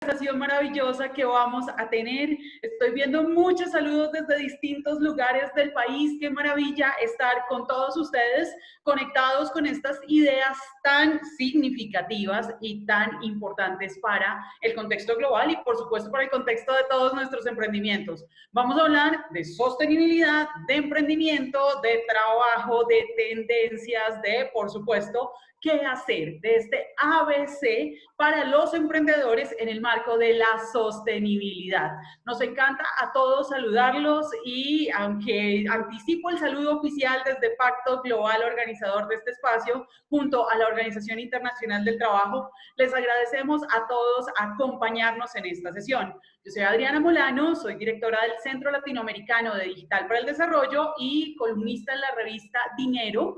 conversación maravillosa que vamos a tener. Estoy viendo muchos saludos desde distintos lugares del país. Qué maravilla estar con todos ustedes conectados con estas ideas tan significativas y tan importantes para el contexto global y, por supuesto, para el contexto de todos nuestros emprendimientos. Vamos a hablar de sostenibilidad, de emprendimiento, de trabajo, de tendencias, de, por supuesto, qué hacer de este ABC para los emprendedores en el marco de la sostenibilidad. Nos encanta a todos saludarlos y aunque anticipo el saludo oficial desde Pacto Global, organizador de este espacio, junto a la Organización Internacional del Trabajo, les agradecemos a todos acompañarnos en esta sesión. Yo soy Adriana Molano, soy directora del Centro Latinoamericano de Digital para el Desarrollo y columnista en la revista Dinero,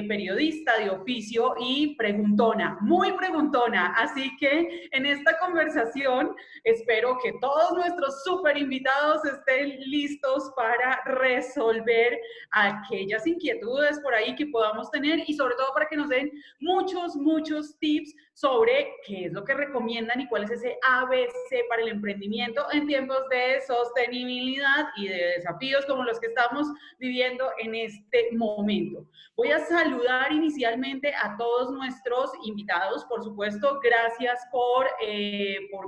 periodista de oficio y preguntona, muy preguntona. Así que en esta conversación espero que todos nuestros súper invitados estén listos para resolver aquellas inquietudes por ahí que podamos tener y sobre todo para que nos den muchos tips sobre qué es lo que recomiendan y cuál es ese ABC para el emprendimiento en tiempos de sostenibilidad y de desafíos como los que estamos viviendo en este momento. Voy a saludar inicialmente a todos nuestros invitados, por supuesto, gracias por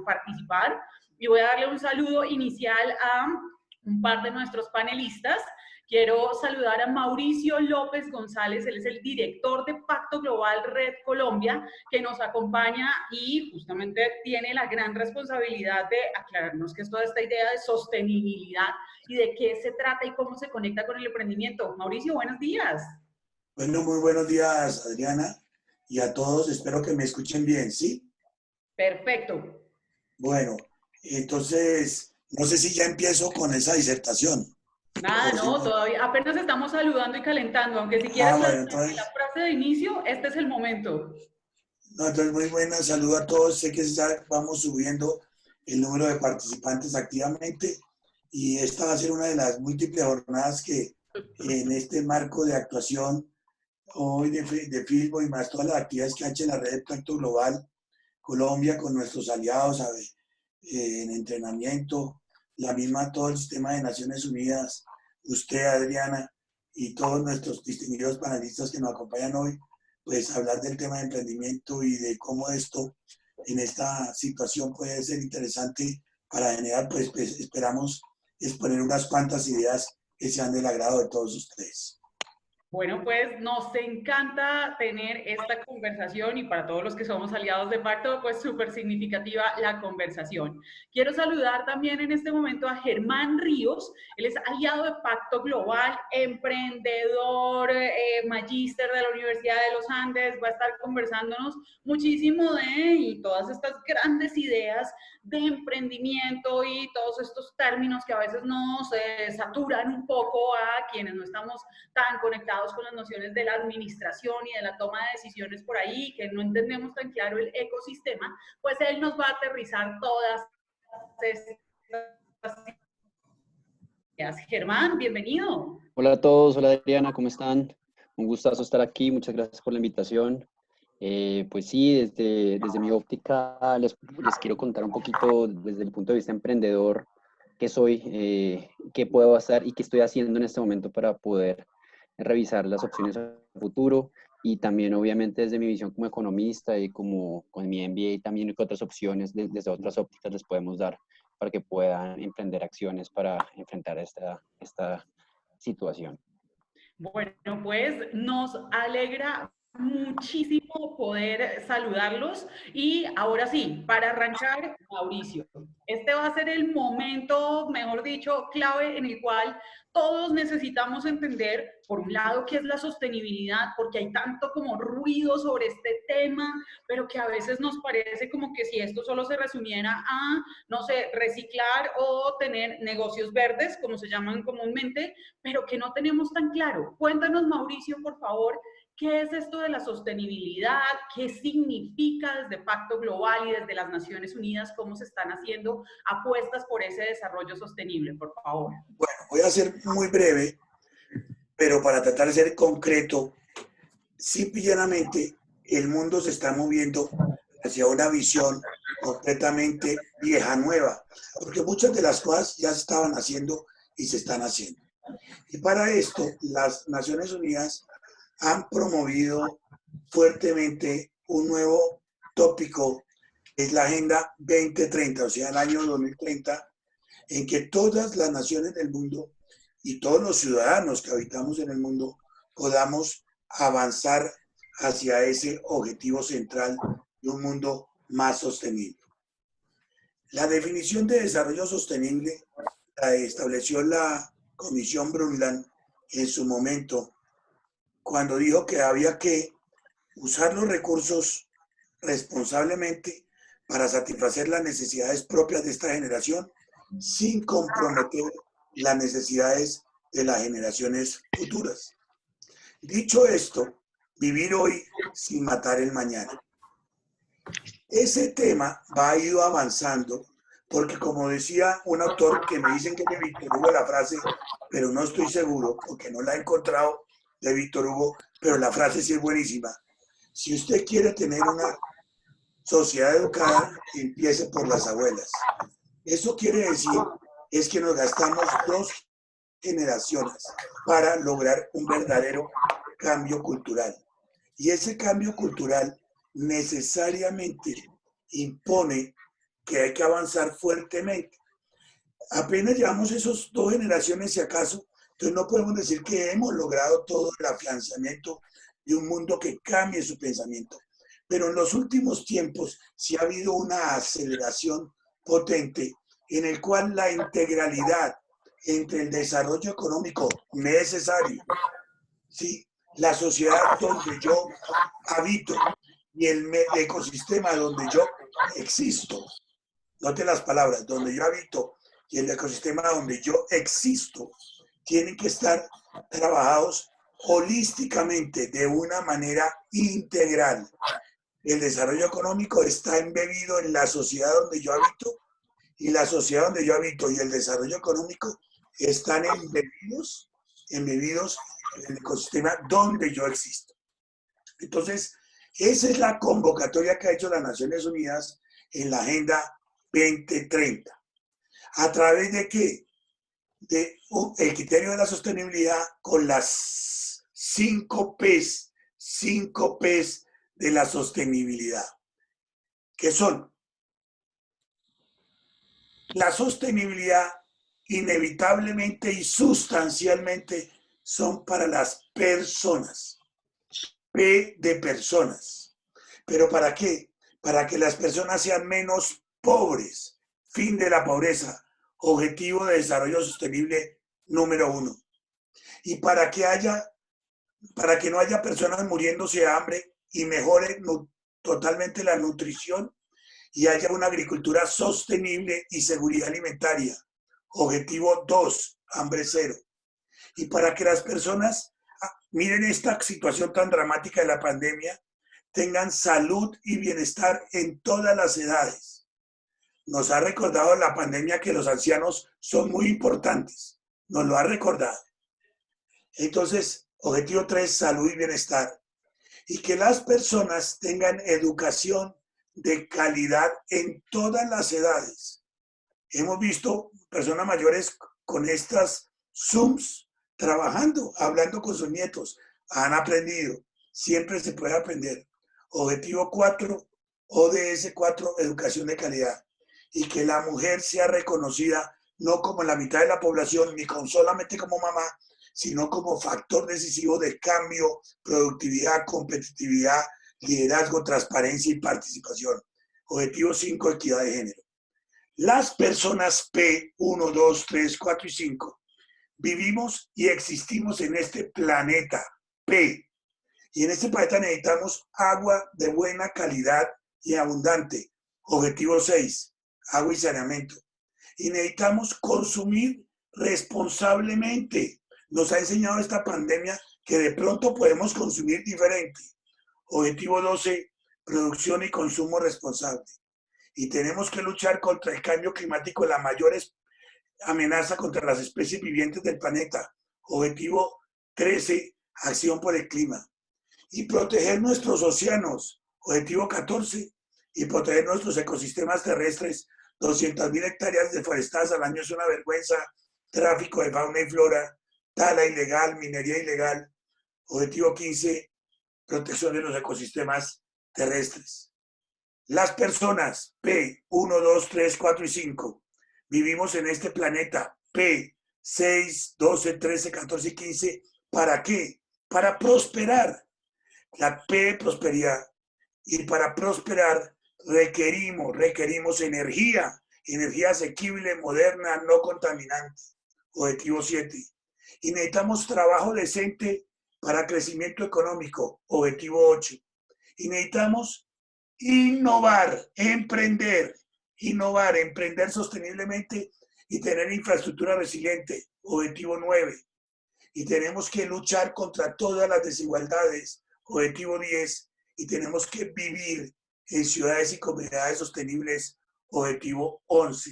participar y voy a darle un saludo inicial a un par de nuestros panelistas. Quiero saludar a Mauricio López González, él es el director de Pacto Global Red Colombia, que nos acompaña y justamente tiene la gran responsabilidad de aclararnos qué es toda esta idea de sostenibilidad y de qué se trata y cómo se conecta con el emprendimiento. Mauricio, buenos días. Bueno, muy buenos días, Adriana, y a todos. Espero que me escuchen bien, ¿sí? Perfecto. Bueno, entonces, no sé si ya empiezo con esa disertación. Nada, no, todavía apenas estamos saludando y calentando, aunque si quieres Bueno, lanzarme la frase de inicio, este es el momento. No, entonces, muy buena, saludo a todos. Sé que ya vamos subiendo el número de participantes activamente y esta va a ser una de las múltiples jornadas que en este marco de actuación hoy de FISBO y más todas las actividades que ha hecho la red de Pacto Global Colombia con nuestros aliados en entrenamiento, la misma, todo el sistema de Naciones Unidas, usted, Adriana, y todos nuestros distinguidos panelistas que nos acompañan hoy, pues hablar del tema de emprendimiento y de cómo esto en esta situación puede ser interesante para generar, pues esperamos exponer unas cuantas ideas que sean del agrado de todos ustedes. Bueno, pues nos encanta tener esta conversación y para todos los que somos aliados de Pacto, pues súper significativa la conversación. Quiero saludar también en este momento a Germán Ríos, él es aliado de Pacto Global, emprendedor, magíster de la Universidad de los Andes, va a estar conversándonos muchísimo y todas estas grandes ideas de emprendimiento y todos estos términos que a veces nos saturan un poco a quienes no estamos tan conectados con las nociones de la administración y de la toma de decisiones por ahí, que no entendemos tan claro el ecosistema, pues él nos va a aterrizar todas estas ideas. Germán, bienvenido. Hola a todos, hola Adriana, ¿cómo están? Un gustazo estar aquí, muchas gracias por la invitación. Pues sí, desde mi óptica les quiero contar un poquito desde el punto de vista emprendedor qué soy, qué puedo hacer y qué estoy haciendo en este momento para poder revisar las opciones a futuro y también obviamente desde mi visión como economista y como con mi MBA también qué otras opciones desde otras ópticas les podemos dar para que puedan emprender acciones para enfrentar esta situación. Bueno, pues nos alegra muchísimo poder saludarlos y ahora sí, para arrancar, Mauricio, este va a ser el momento, mejor dicho, clave en el cual todos necesitamos entender, por un lado, qué es la sostenibilidad, porque hay tanto como ruido sobre este tema, pero que a veces nos parece como que si esto solo se resumiera a, no sé, reciclar o tener negocios verdes, como se llaman comúnmente, pero que no tenemos tan claro. Cuéntanos, Mauricio, por favor, ¿qué es esto de la sostenibilidad? ¿Qué significa desde Pacto Global y desde las Naciones Unidas? ¿Cómo se están haciendo apuestas por ese desarrollo sostenible, por favor? Bueno, voy a ser muy breve, pero para tratar de ser concreto, simple y llanamente, el mundo se está moviendo hacia una visión completamente vieja nueva, porque muchas de las cosas ya se estaban haciendo y se están haciendo. Y para esto, las Naciones Unidas han promovido fuertemente un nuevo tópico, que es la Agenda 2030, o sea, el año 2030, en que todas las naciones del mundo y todos los ciudadanos que habitamos en el mundo podamos avanzar hacia ese objetivo central de un mundo más sostenible. La definición de desarrollo sostenible la estableció la Comisión Brundtland en su momento, cuando dijo que había que usar los recursos responsablemente para satisfacer las necesidades propias de esta generación sin comprometer las necesidades de las generaciones futuras. Dicho esto, vivir hoy sin matar el mañana. Ese tema ha ido avanzando porque, como decía un autor que me dicen que es de Víctor Hugo la frase, pero no estoy seguro porque no la he encontrado de Víctor Hugo, pero la frase sí es buenísima. Si usted quiere tener una sociedad educada, empiece por las abuelas. Eso quiere decir es que nos gastamos 2 generaciones para lograr un verdadero cambio cultural. Y ese cambio cultural necesariamente impone que hay que avanzar fuertemente. Apenas llevamos esas 2 generaciones, si acaso, entonces no podemos decir que hemos logrado todo el afianzamiento de un mundo que cambie su pensamiento. Pero en los últimos tiempos sí ha habido una aceleración potente en el cual la integralidad entre el desarrollo económico necesario, ¿sí?, la sociedad donde yo habito y el ecosistema donde yo existo, note las palabras, donde yo habito y el ecosistema donde yo existo, tienen que estar trabajados holísticamente, de una manera integral. El desarrollo económico está embebido en la sociedad donde yo habito, y la sociedad donde yo habito y el desarrollo económico están embebidos en el ecosistema donde yo existo. Entonces, esa es la convocatoria que ha hecho las Naciones Unidas en la Agenda 2030. ¿A través de qué? De el criterio de la sostenibilidad con las 5 P's de la sostenibilidad, que son la sostenibilidad inevitablemente y sustancialmente son para las personas. P de personas. ¿Pero para qué? Para que las personas sean menos pobres. Fin de la pobreza. Objetivo de desarrollo sostenible número 1. Y para que no haya personas muriéndose de hambre y mejore totalmente la nutrición y haya una agricultura sostenible y seguridad alimentaria. Objetivo 2, hambre cero. Y para que las personas, miren esta situación tan dramática de la pandemia, tengan salud y bienestar en todas las edades. Nos ha recordado la pandemia que los ancianos son muy importantes. Nos lo ha recordado. Entonces, objetivo 3, salud y bienestar. Y que las personas tengan educación de calidad en todas las edades. Hemos visto personas mayores con estas Zooms trabajando, hablando con sus nietos. Han aprendido. Siempre se puede aprender. Objetivo 4, ODS 4, educación de calidad. Y que la mujer sea reconocida no como la mitad de la población, ni solamente como mamá, sino como factor decisivo de cambio, productividad, competitividad, liderazgo, transparencia y participación. Objetivo 5, equidad de género. Las personas P, 1, 2, 3, 4 y 5, vivimos y existimos en este planeta P. Y en este planeta necesitamos agua de buena calidad y abundante. Objetivo 6, agua y saneamiento. Y necesitamos consumir responsablemente. Nos ha enseñado esta pandemia que de pronto podemos consumir diferente. Objetivo 12, producción y consumo responsable. Y tenemos que luchar contra el cambio climático, la mayor amenaza contra las especies vivientes del planeta. Objetivo 13, acción por el clima. Y proteger nuestros océanos. Objetivo 14, y proteger nuestros ecosistemas terrestres. 200.000 hectáreas deforestadas al año es una vergüenza. Tráfico de fauna y flora, tala ilegal, minería ilegal. Objetivo 15, protección de los ecosistemas terrestres. Las personas, P, 1, 2, 3, 4 y 5, vivimos en este planeta, P, 6, 12, 13, 14 y 15, ¿para qué? Para prosperar. La P de prosperidad. Y para prosperar requerimos energía asequible, moderna, no contaminante. Objetivo 7. Y necesitamos trabajo decente para crecimiento económico. Objetivo 8. Y necesitamos innovar, emprender sosteniblemente y tener infraestructura resiliente. Objetivo 9. Y tenemos que luchar contra todas las desigualdades. Objetivo 10. Y tenemos que vivir en ciudades y comunidades sostenibles. Objetivo 11.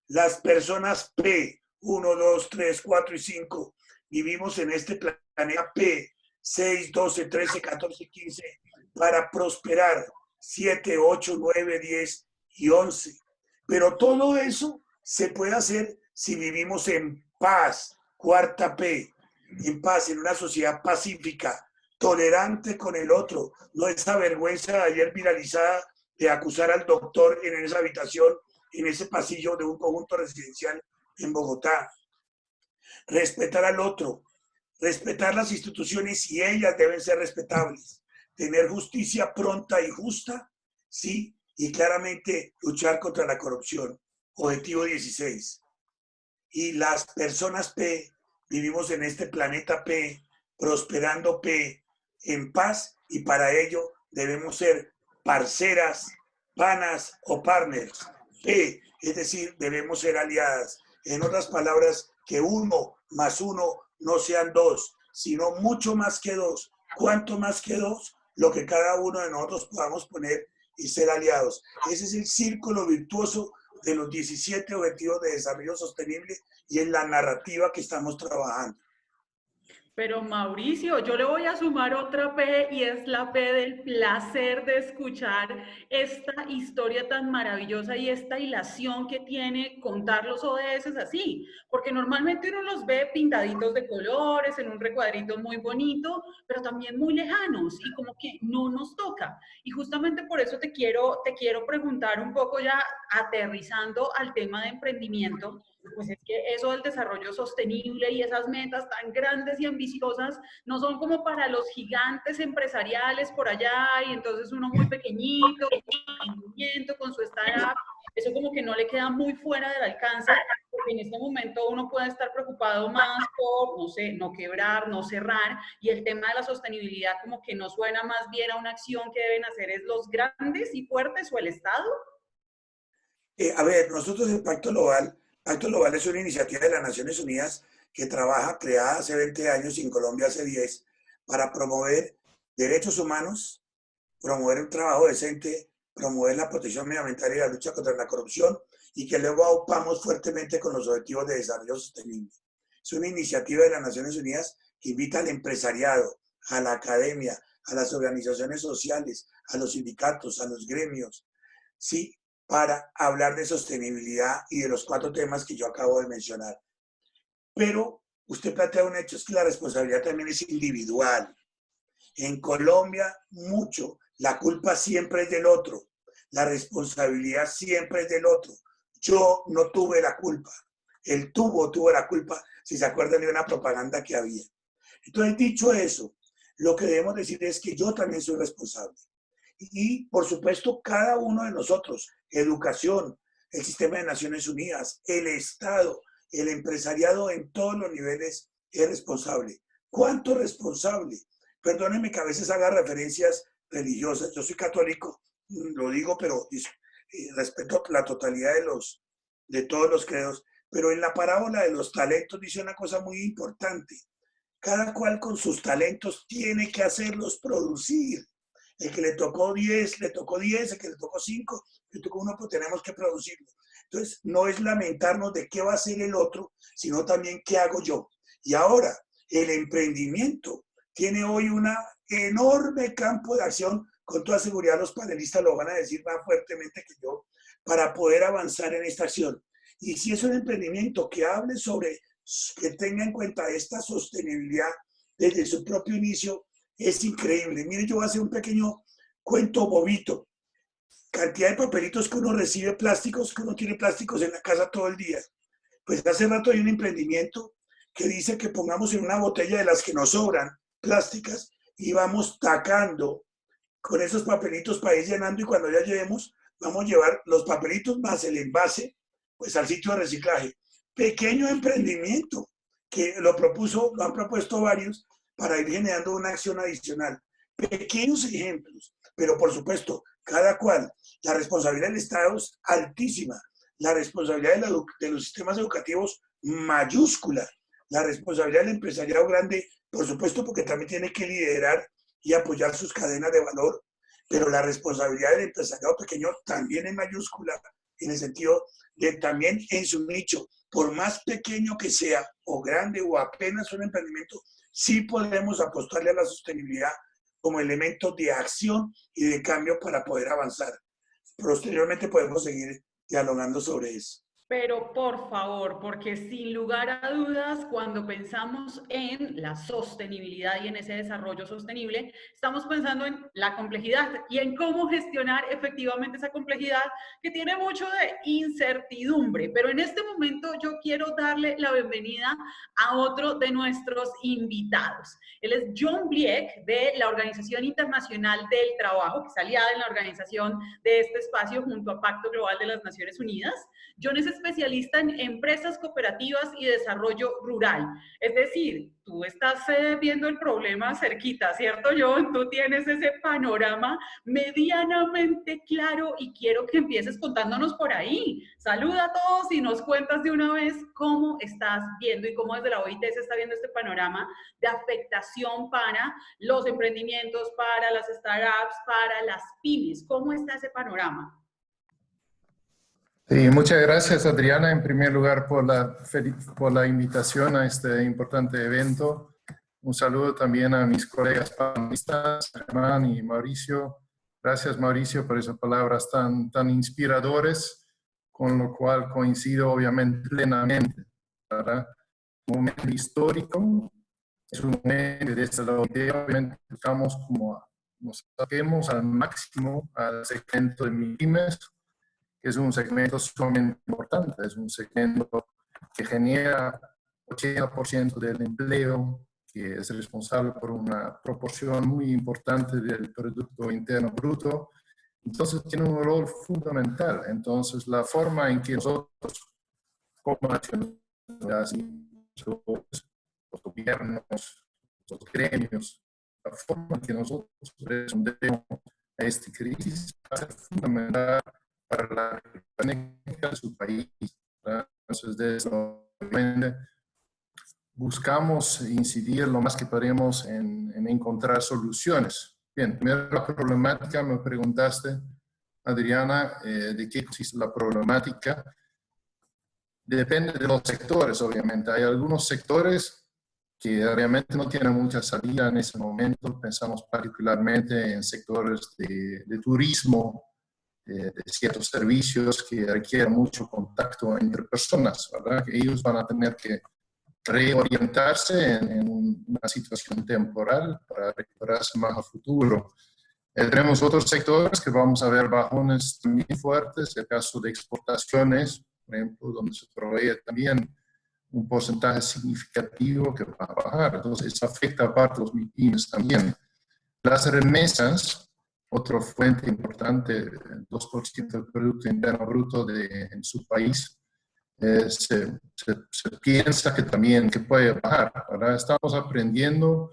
Las personas P, 1, 2, 3, 4 y 5, vivimos en este planeta P, 6, 12, 13, 14 y 15, para prosperar. 7, 8, 9, 10 y 11. Pero todo eso se puede hacer si vivimos en paz. Cuarta P, en paz, en una sociedad pacífica, tolerante con el otro. No esa vergüenza de ayer viralizada de acusar al doctor en esa habitación, en ese pasillo de un conjunto residencial en Bogotá. Respetar al otro, respetar las instituciones y ellas deben ser respetables. Tener justicia pronta y justa, sí, y claramente luchar contra la corrupción. Objetivo 16. Y las personas P, vivimos en este planeta P, prosperando P, en paz, y para ello debemos ser parceras, panas o partners. P, es decir, debemos ser aliadas. En otras palabras, que 1 más 1 no sean 2, sino mucho más que 2. ¿Cuánto más que 2? Lo que cada uno de nosotros podamos poner y ser aliados. Ese es el círculo virtuoso de los 17 Objetivos de Desarrollo Sostenible y en la narrativa que estamos trabajando. Pero Mauricio, yo le voy a sumar otra P y es la P del placer de escuchar esta historia tan maravillosa y esta hilación que tiene contar los ODS así, porque normalmente uno los ve pintaditos de colores, en un recuadrito muy bonito, pero también muy lejanos y como que no nos toca. Y justamente por eso te quiero preguntar un poco ya aterrizando al tema de emprendimiento. Pues es que eso del desarrollo sostenible y esas metas tan grandes y ambiciosas no son como para los gigantes empresariales por allá y entonces uno muy pequeñito, con su startup, eso como que no le queda muy fuera del alcance, porque en este momento uno puede estar preocupado más por, no sé, no quebrar, no cerrar, y el tema de la sostenibilidad como que no suena más bien a una acción que deben hacer es los grandes y fuertes o el Estado. A ver, nosotros el Pacto Global es una iniciativa de las Naciones Unidas que trabaja, creada hace 20 años y en Colombia hace 10, para promover derechos humanos, promover un trabajo decente, promover la protección medioambiental y la lucha contra la corrupción, y que luego aupamos fuertemente con los Objetivos de Desarrollo Sostenible. Es una iniciativa de las Naciones Unidas que invita al empresariado, a la academia, a las organizaciones sociales, a los sindicatos, a los gremios, sí, para hablar de sostenibilidad y de los 4 temas que yo acabo de mencionar. Pero usted plantea un hecho, es que la responsabilidad también es individual. En Colombia, mucho, la culpa siempre es del otro, la responsabilidad siempre es del otro. Yo no tuve la culpa, él tuvo la culpa, si se acuerdan de una propaganda que había. Entonces, dicho eso, lo que debemos decir es que yo también soy responsable. Y, por supuesto, cada uno de nosotros, educación, el sistema de Naciones Unidas, el Estado, el empresariado en todos los niveles es responsable. ¿Cuánto responsable? Perdónenme que a veces haga referencias religiosas. Yo soy católico, lo digo, pero respeto la totalidad de todos los credos. Pero en la parábola de los talentos dice una cosa muy importante. Cada cual con sus talentos tiene que hacerlos producir. El que le tocó 10, le tocó 10, el que le tocó 5, le tocó 1, pues tenemos que producirlo. Entonces, no es lamentarnos de qué va a hacer el otro, sino también qué hago yo. Y ahora, el emprendimiento tiene hoy un enorme campo de acción con toda seguridad los panelistas lo van a decir más fuertemente que yo, para poder avanzar en esta acción. Y si es un emprendimiento que hable sobre, que tenga en cuenta esta sostenibilidad desde su propio inicio, es increíble. Mire, yo voy a hacer un pequeño cuento bobito. Cantidad de papelitos que uno recibe, plásticos, que uno tiene plásticos en la casa todo el día. Pues hace rato hay un emprendimiento que dice que pongamos en una botella de las que nos sobran, plásticas, y vamos tacando con esos papelitos para ir llenando, y cuando ya llevemos, vamos a llevar los papelitos más el envase, pues al sitio de reciclaje. Pequeño emprendimiento que lo han propuesto varios para ir generando una acción adicional. Pequeños ejemplos, pero por supuesto, cada cual. La responsabilidad del Estado es altísima, la responsabilidad de los sistemas educativos mayúscula, la responsabilidad del empresariado grande, por supuesto, porque también tiene que liderar y apoyar sus cadenas de valor, pero la responsabilidad del empresariado pequeño también es mayúscula, en el sentido de también en su nicho, por más pequeño que sea, o grande, o apenas un emprendimiento, sí podemos apostarle a la sostenibilidad como elemento de acción y de cambio para poder avanzar. Posteriormente podemos seguir dialogando sobre eso. Pero por favor, porque sin lugar a dudas, cuando pensamos en la sostenibilidad y en ese desarrollo sostenible, estamos pensando en la complejidad y en cómo gestionar efectivamente esa complejidad que tiene mucho de incertidumbre. Pero en este momento yo quiero darle la bienvenida a otro de nuestros invitados. Él es John Bliek, de la Organización Internacional del Trabajo, que es aliada en la organización de este espacio junto a Pacto Global de las Naciones Unidas. John es especialista en empresas cooperativas y desarrollo rural. Es decir, tú estás viendo el problema cerquita, ¿cierto, John? Tú tienes ese panorama medianamente claro y quiero que empieces contándonos por ahí. Saluda a todos y nos cuentas de una vez cómo estás viendo y cómo desde la OIT se está viendo este panorama de afectación para los emprendimientos, para las startups, para las pymes. ¿Cómo está ese panorama? Sí, muchas gracias, Adriana, en primer lugar por la invitación a este importante evento. Un saludo también a mis colegas panelistas, Germán y Mauricio. Gracias, Mauricio, por esas palabras tan inspiradoras, con lo cual coincido obviamente plenamente. ¿Verdad? Un momento histórico, es un momento que desde la OIT obviamente buscamos como nos saquemos al máximo al segmento de MIPYMES, que es un segmento sumamente importante, es un segmento que genera 80% del empleo, que es responsable por una proporción muy importante del Producto Interno Bruto. Entonces tiene un rol fundamental. Entonces la forma en que nosotros, como nacionalidades, los gobiernos, los gremios, la forma en que nosotros respondemos a esta crisis va a ser fundamental para la economía de su país. ¿Verdad? Entonces, de eso buscamos incidir lo más que podemos en encontrar soluciones. Bien, primero la problemática, me preguntaste, Adriana, de qué consiste la problemática. Depende de los sectores, obviamente. Hay algunos sectores que realmente no tienen mucha salida en ese momento. Pensamos particularmente en sectores de turismo, de ciertos servicios que requieren mucho contacto entre personas, ¿verdad? Que ellos van a tener que reorientarse en una situación temporal para recuperarse más a futuro. Tenemos otros sectores que vamos a ver bajones también fuertes, el caso de exportaciones, por ejemplo, donde se provee también un porcentaje significativo que va a bajar. Entonces, eso afecta aparte a los MIPYMES también. Las remesas, otra fuente importante, 2% del Producto Interno Bruto en su país, se piensa que también que puede bajar, ¿verdad? Estamos aprendiendo,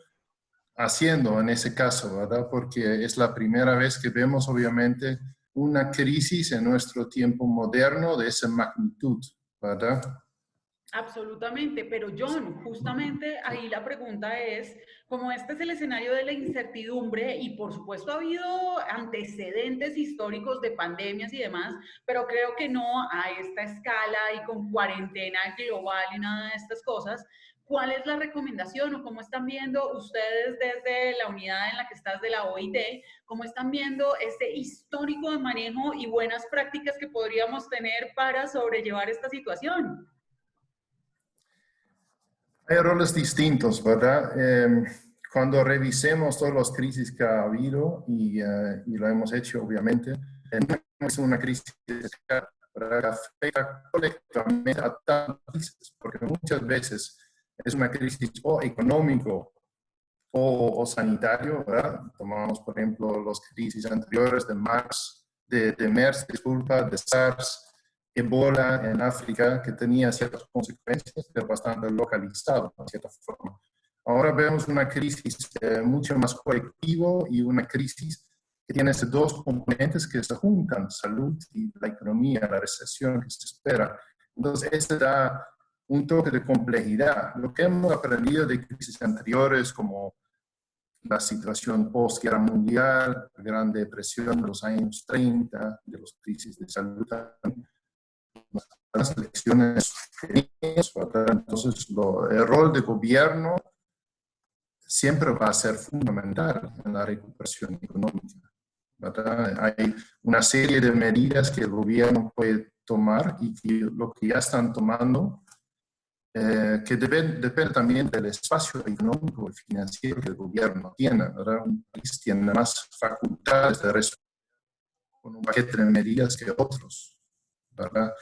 haciendo en ese caso, ¿verdad? Porque es la primera vez que vemos, obviamente, una crisis en nuestro tiempo moderno de esa magnitud, ¿verdad? Absolutamente, pero John, justamente ahí la pregunta es, como este es el escenario de la incertidumbre y por supuesto ha habido antecedentes históricos de pandemias y demás, pero creo que no a esta escala y con cuarentena global y nada de estas cosas, ¿cuál es la recomendación o cómo están viendo ustedes desde la unidad en la que estás de la OIT, cómo están viendo este histórico de manejo y buenas prácticas que podríamos tener para sobrellevar esta situación? Hay roles distintos, ¿verdad? Cuando revisemos todas las crisis que ha habido, y lo hemos hecho obviamente, no es una crisis que afecta colectivamente a tantos países, porque muchas veces es una crisis o económico o sanitario, ¿verdad? Tomamos, por ejemplo, las crisis anteriores de MERS, disculpa, de SARS, Ebola en África, que tenía ciertas consecuencias, pero bastante localizado, de cierta forma. Ahora vemos una crisis mucho más colectiva y una crisis que tiene estos dos componentes que se juntan, salud y la economía, la recesión que se espera. Entonces, esto da un toque de complejidad. Lo que hemos aprendido de crisis anteriores, como la situación post-guerra mundial, la Gran Depresión de los años 30, de las crisis de salud, las lecciones. Entonces, el rol de gobierno siempre va a ser fundamental en la recuperación económica, ¿verdad? Hay una serie de medidas que el gobierno puede tomar y que lo que ya están tomando, que depende también del espacio económico y financiero que el gobierno tiene, ¿verdad? Un país tiene más facultades de resolver con un paquete de medidas que otros, ¿verdad?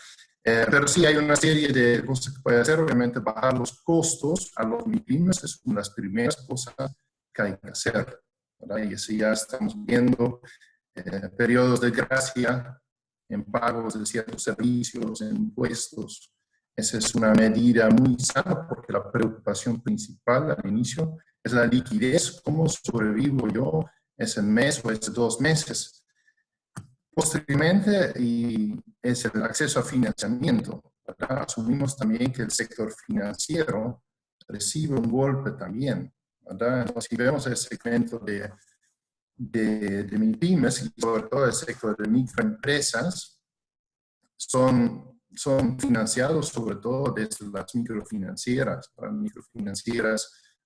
Pero sí hay una serie de cosas que puede hacer. Obviamente bajar los costos a los MIPYMES es una de las primeras cosas que hay que hacer, ¿verdad? Y así ya estamos viendo periodos de gracia en pagos de ciertos servicios, en impuestos. Esa es una medida muy sana porque la preocupación principal al inicio es la liquidez. ¿Cómo sobrevivo yo ese mes o esos 2 meses? Posteriormente, y es el acceso a financiamiento, ¿verdad? Asumimos también que el sector financiero recibe un golpe también, ¿verdad? Entonces, si vemos el segmento de MIPYMES y sobre todo el sector de microempresas, son financiados sobre todo desde las microfinancieras,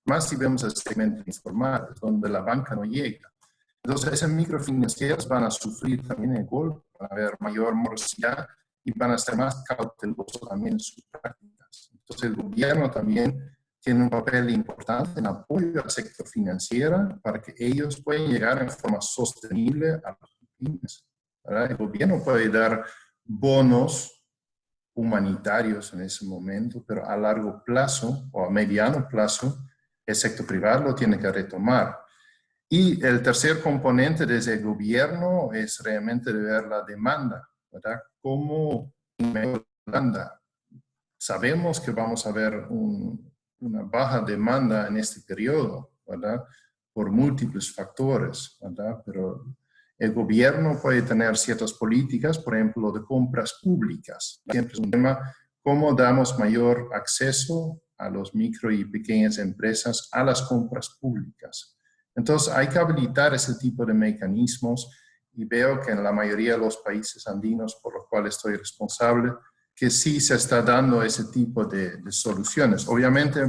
más si vemos el segmento informal, donde la banca no llega. Entonces, esas microfinancieras van a sufrir también el golpe, van a haber mayor morosidad y van a ser más cautelosos también en sus prácticas. Entonces, el gobierno también tiene un papel importante en apoyo al sector financiero para que ellos puedan llegar en forma sostenible a los pymes, ¿verdad? El gobierno puede dar bonos humanitarios en ese momento, pero a largo plazo o a mediano plazo, el sector privado lo tiene que retomar. Y el tercer componente desde el gobierno es realmente de ver la demanda, ¿verdad? Como en Holanda sabemos que vamos a ver una baja demanda en este periodo, ¿verdad? Por múltiples factores, ¿verdad? Pero el gobierno puede tener ciertas políticas, por ejemplo, de compras públicas. Siempre es un tema, ¿cómo damos mayor acceso a los micro y pequeñas empresas a las compras públicas? Entonces, hay que habilitar ese tipo de mecanismos y veo que en la mayoría de los países andinos por los cuales estoy responsable, que sí se está dando ese tipo de soluciones. Obviamente,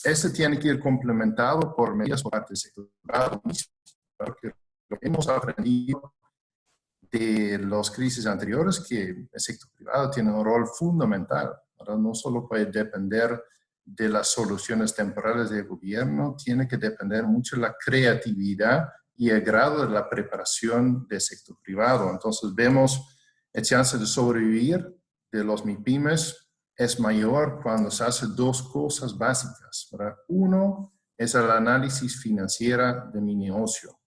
este tiene que ir complementado por medidas por parte del sector privado, porque lo que hemos aprendido de las crisis anteriores que el sector privado tiene un rol fundamental, ¿verdad? No solo puede depender de las soluciones temporales del gobierno, tiene que depender mucho de la creatividad y el grado de la preparación del sector privado. Entonces vemos el chance de sobrevivir de los MIPYMES es mayor cuando se hacen 2 cosas básicas, ¿verdad? Uno es el análisis financiero de mi negocio.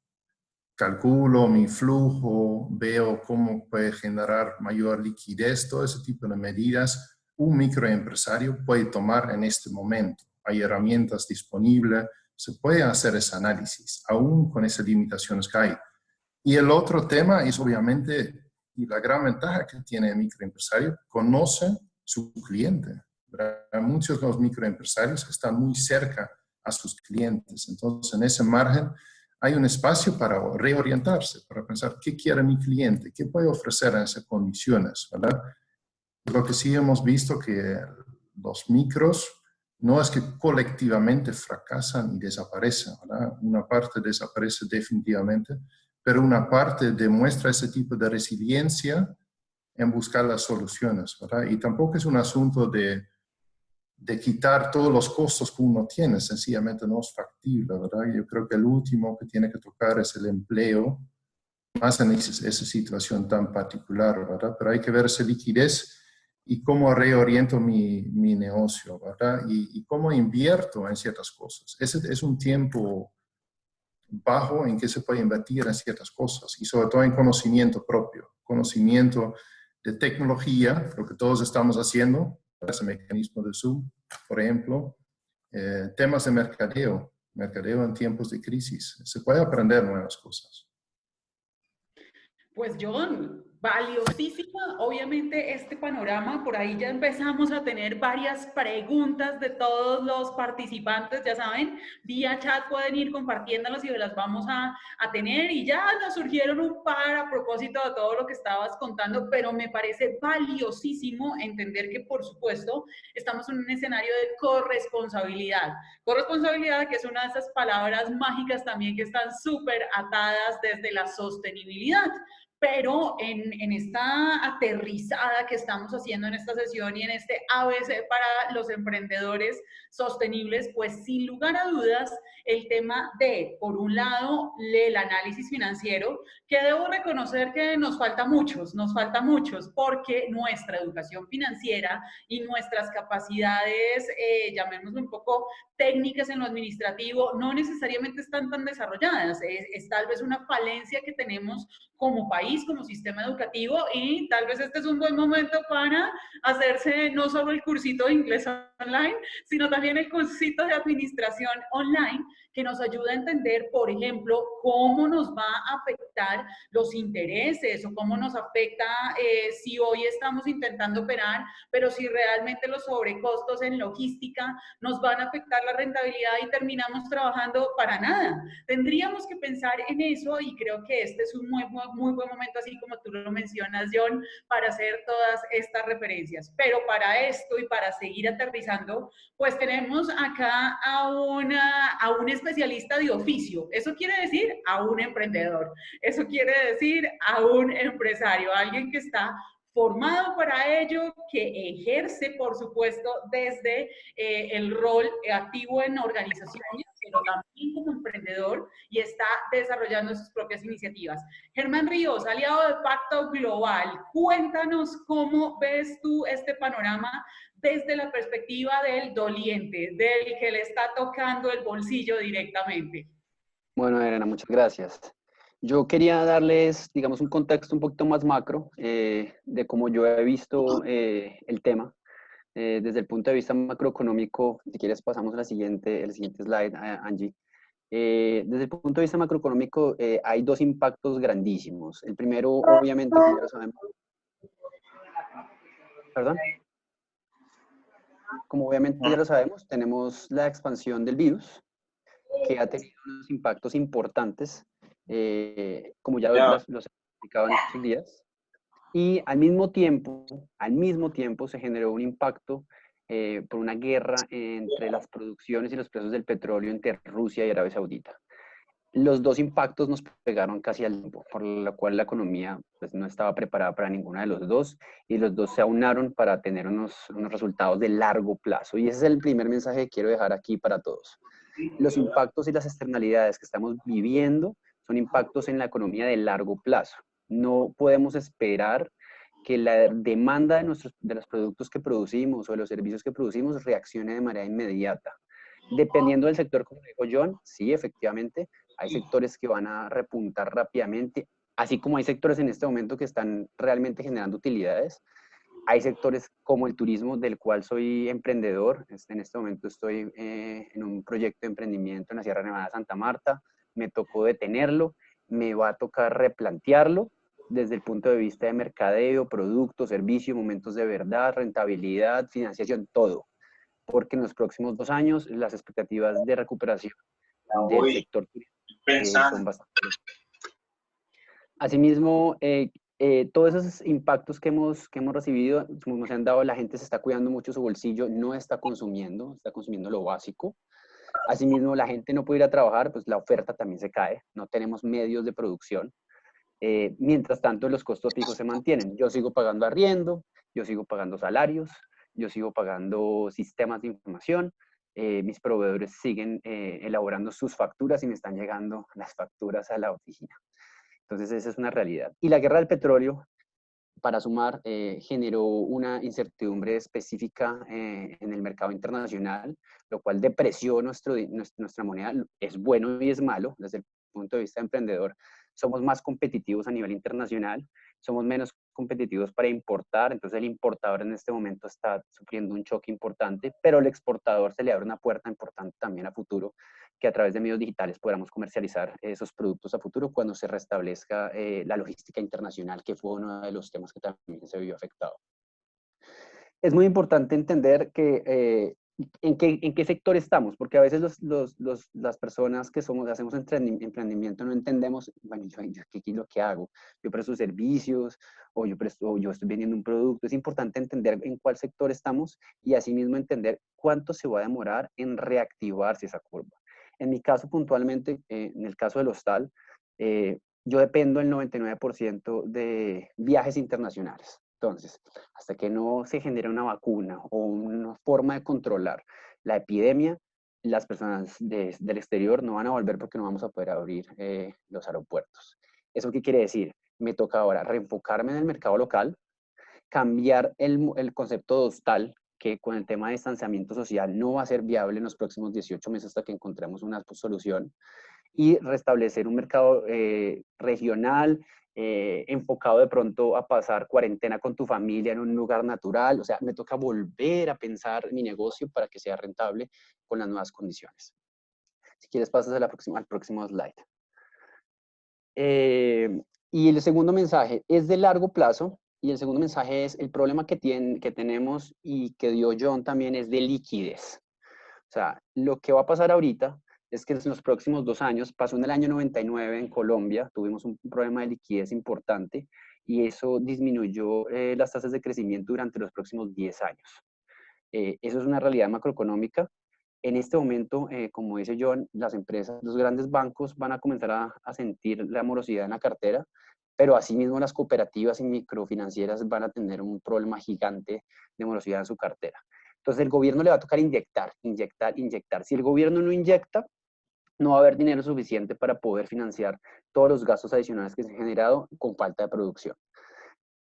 Calculo mi flujo, veo cómo puede generar mayor liquidez, todo ese tipo de medidas un microempresario puede tomar en este momento. Hay herramientas disponibles, se puede hacer ese análisis, aún con esas limitaciones que hay. Y el otro tema es obviamente, y la gran ventaja que tiene el microempresario, conoce su cliente, ¿verdad? Muchos de los microempresarios están muy cerca a sus clientes. Entonces, en ese margen hay un espacio para reorientarse, para pensar qué quiere mi cliente, qué puede ofrecer en esas condiciones, ¿verdad? Lo que sí hemos visto que los micros no es que colectivamente fracasan y desaparecen, ¿verdad? Una parte desaparece definitivamente, pero una parte demuestra ese tipo de resiliencia en buscar las soluciones, ¿verdad? Y tampoco es un asunto de quitar todos los costos que uno tiene, sencillamente no es factible, ¿verdad? Yo creo que el último que tiene que tocar es el empleo, más en esa situación tan particular, ¿verdad? Pero hay que ver esa liquidez y cómo reoriento mi negocio, ¿verdad? Y cómo invierto en ciertas cosas. Ese es un tiempo bajo en que se puede invertir en ciertas cosas y sobre todo en conocimiento propio, conocimiento de tecnología, lo que todos estamos haciendo, ese mecanismo de Zoom, por ejemplo, temas de mercadeo en tiempos de crisis. Se puede aprender nuevas cosas. Pues John, valiosísima, obviamente este panorama, por ahí ya empezamos a tener varias preguntas de todos los participantes, ya saben, vía chat pueden ir compartiéndolas y las vamos a tener y ya nos surgieron un par a propósito de todo lo que estabas contando, pero me parece valiosísimo entender que por supuesto estamos en un escenario de corresponsabilidad, corresponsabilidad que es una de esas palabras mágicas también que están súper atadas desde la sostenibilidad. Pero en esta aterrizada que estamos haciendo en esta sesión y en este ABC para los emprendedores sostenibles, pues sin lugar a dudas, el tema de, por un lado, el análisis financiero, que debo reconocer que nos falta muchos, porque nuestra educación financiera y nuestras capacidades, llamémoslo un poco técnicas en lo administrativo, no necesariamente están tan desarrolladas. Es tal vez una falencia que tenemos como país, como sistema educativo, y tal vez este es un buen momento para hacerse no solo el cursito de inglés online, sino también el cursito de administración online, que nos ayuda a entender, por ejemplo, cómo nos va a afectar los intereses o cómo nos afecta si hoy estamos intentando operar, pero si realmente los sobrecostos en logística nos van a afectar la rentabilidad y terminamos trabajando para nada. Tendríamos que pensar en eso y creo que este es un muy buen momento, así como tú lo mencionas, John, para hacer todas estas referencias. Pero para esto y para seguir aterrizando, pues tenemos acá a un especialista de oficio. Eso quiere decir a un emprendedor. Eso quiere decir a un empresario, alguien que está formado para ello, que ejerce, por supuesto, desde el rol activo en organizaciones, pero también como emprendedor y está desarrollando sus propias iniciativas. Germán Ríos, aliado de Pacto Global, cuéntanos cómo ves tú este panorama desde la perspectiva del doliente, del que le está tocando el bolsillo directamente. Bueno, Elena, muchas gracias. Yo quería darles, digamos, un contexto un poquito más macro de cómo yo he visto el tema. Desde el punto de vista macroeconómico, si quieres pasamos a el siguiente slide, Angie. Desde el punto de vista macroeconómico hay dos impactos grandísimos. El primero, obviamente, como ya lo sabemos. ¿Perdón? Como obviamente ya lo sabemos, tenemos la expansión del virus, que ha tenido unos impactos importantes, como ya los he explicado en estos días. Y al mismo tiempo se generó un impacto por una guerra entre las producciones y los precios del petróleo entre Rusia y Arabia Saudita. Los dos impactos nos pegaron casi al tiempo, por lo cual la economía pues, no estaba preparada para ninguno de los dos y los dos se aunaron para tener unos resultados de largo plazo. Y ese es el primer mensaje que quiero dejar aquí para todos. Los impactos y las externalidades que estamos viviendo son impactos en la economía de largo plazo. No podemos esperar que la demanda de los productos que producimos o de los servicios que producimos reaccione de manera inmediata. Dependiendo del sector, como dijo John, sí, efectivamente, hay sectores que van a repuntar rápidamente, así como hay sectores en este momento que están realmente generando utilidades. Hay sectores como el turismo, del cual soy emprendedor. En este momento estoy en un proyecto de emprendimiento en la Sierra Nevada de Santa Marta. Me tocó detenerlo, me va a tocar replantearlo desde el punto de vista de mercadeo, producto, servicio, momentos de verdad, rentabilidad, financiación, todo. Porque en los próximos 2 años las expectativas de recuperación del sector turístico son bastante. Asimismo, todos esos impactos que hemos recibido, como nos han dado, la gente se está cuidando mucho su bolsillo, no está consumiendo lo básico. Asimismo, la gente no puede ir a trabajar, pues la oferta también se cae, no tenemos medios de producción. Mientras tanto, los costos fijos se mantienen. Yo sigo pagando arriendo, yo sigo pagando salarios, yo sigo pagando sistemas de información, mis proveedores siguen elaborando sus facturas y me están llegando las facturas a la oficina. Entonces, esa es una realidad. Y la guerra del petróleo, para sumar, generó una incertidumbre específica en el mercado internacional, lo cual depreció nuestra moneda. Es bueno y es malo desde el punto de vista de emprendedor. Somos más competitivos a nivel internacional, somos menos competitivos para importar, entonces el importador en este momento está sufriendo un choque importante, pero el exportador se le abre una puerta importante también a futuro, que a través de medios digitales podamos comercializar esos productos a futuro cuando se restablezca la logística internacional, que fue uno de los temas que también se vio afectado. Es muy importante entender que en qué sector estamos, porque a veces las personas que hacemos emprendimiento no entendemos, bueno, ¿qué es lo que hago? Yo presto servicios o yo estoy vendiendo un producto. Es importante entender en cuál sector estamos y asimismo entender cuánto se va a demorar en reactivarse esa curva. En mi caso puntualmente, en el caso del hostal, yo dependo el 99% de viajes internacionales. Entonces, hasta que no se genere una vacuna o una forma de controlar la epidemia, las personas del exterior no van a volver porque no vamos a poder abrir los aeropuertos. ¿Eso qué quiere decir? Me toca ahora reenfocarme en el mercado local, cambiar el concepto de hostal, que con el tema de distanciamiento social no va a ser viable en los próximos 18 meses hasta que encontremos una solución, y restablecer un mercado regional, enfocado de pronto a pasar cuarentena con tu familia en un lugar natural. O sea, me toca volver a pensar mi negocio para que sea rentable con las nuevas condiciones. Si quieres, pasas al próximo slide. Y el segundo mensaje es de largo plazo, y el segundo mensaje es el problema que tenemos y que dio John también es de liquidez. O sea, lo que va a pasar ahorita es que en los próximos 2 años, pasó en el año 99 en Colombia, tuvimos un problema de liquidez importante y eso disminuyó las tasas de crecimiento durante los próximos 10 años. Eso es una realidad macroeconómica. En este momento, como dice John, las empresas, los grandes bancos van a comenzar a sentir la morosidad en la cartera, pero asimismo las cooperativas y microfinancieras van a tener un problema gigante de morosidad en su cartera. Entonces el gobierno le va a tocar inyectar. Si el gobierno no inyecta, no va a haber dinero suficiente para poder financiar todos los gastos adicionales que se han generado con falta de producción.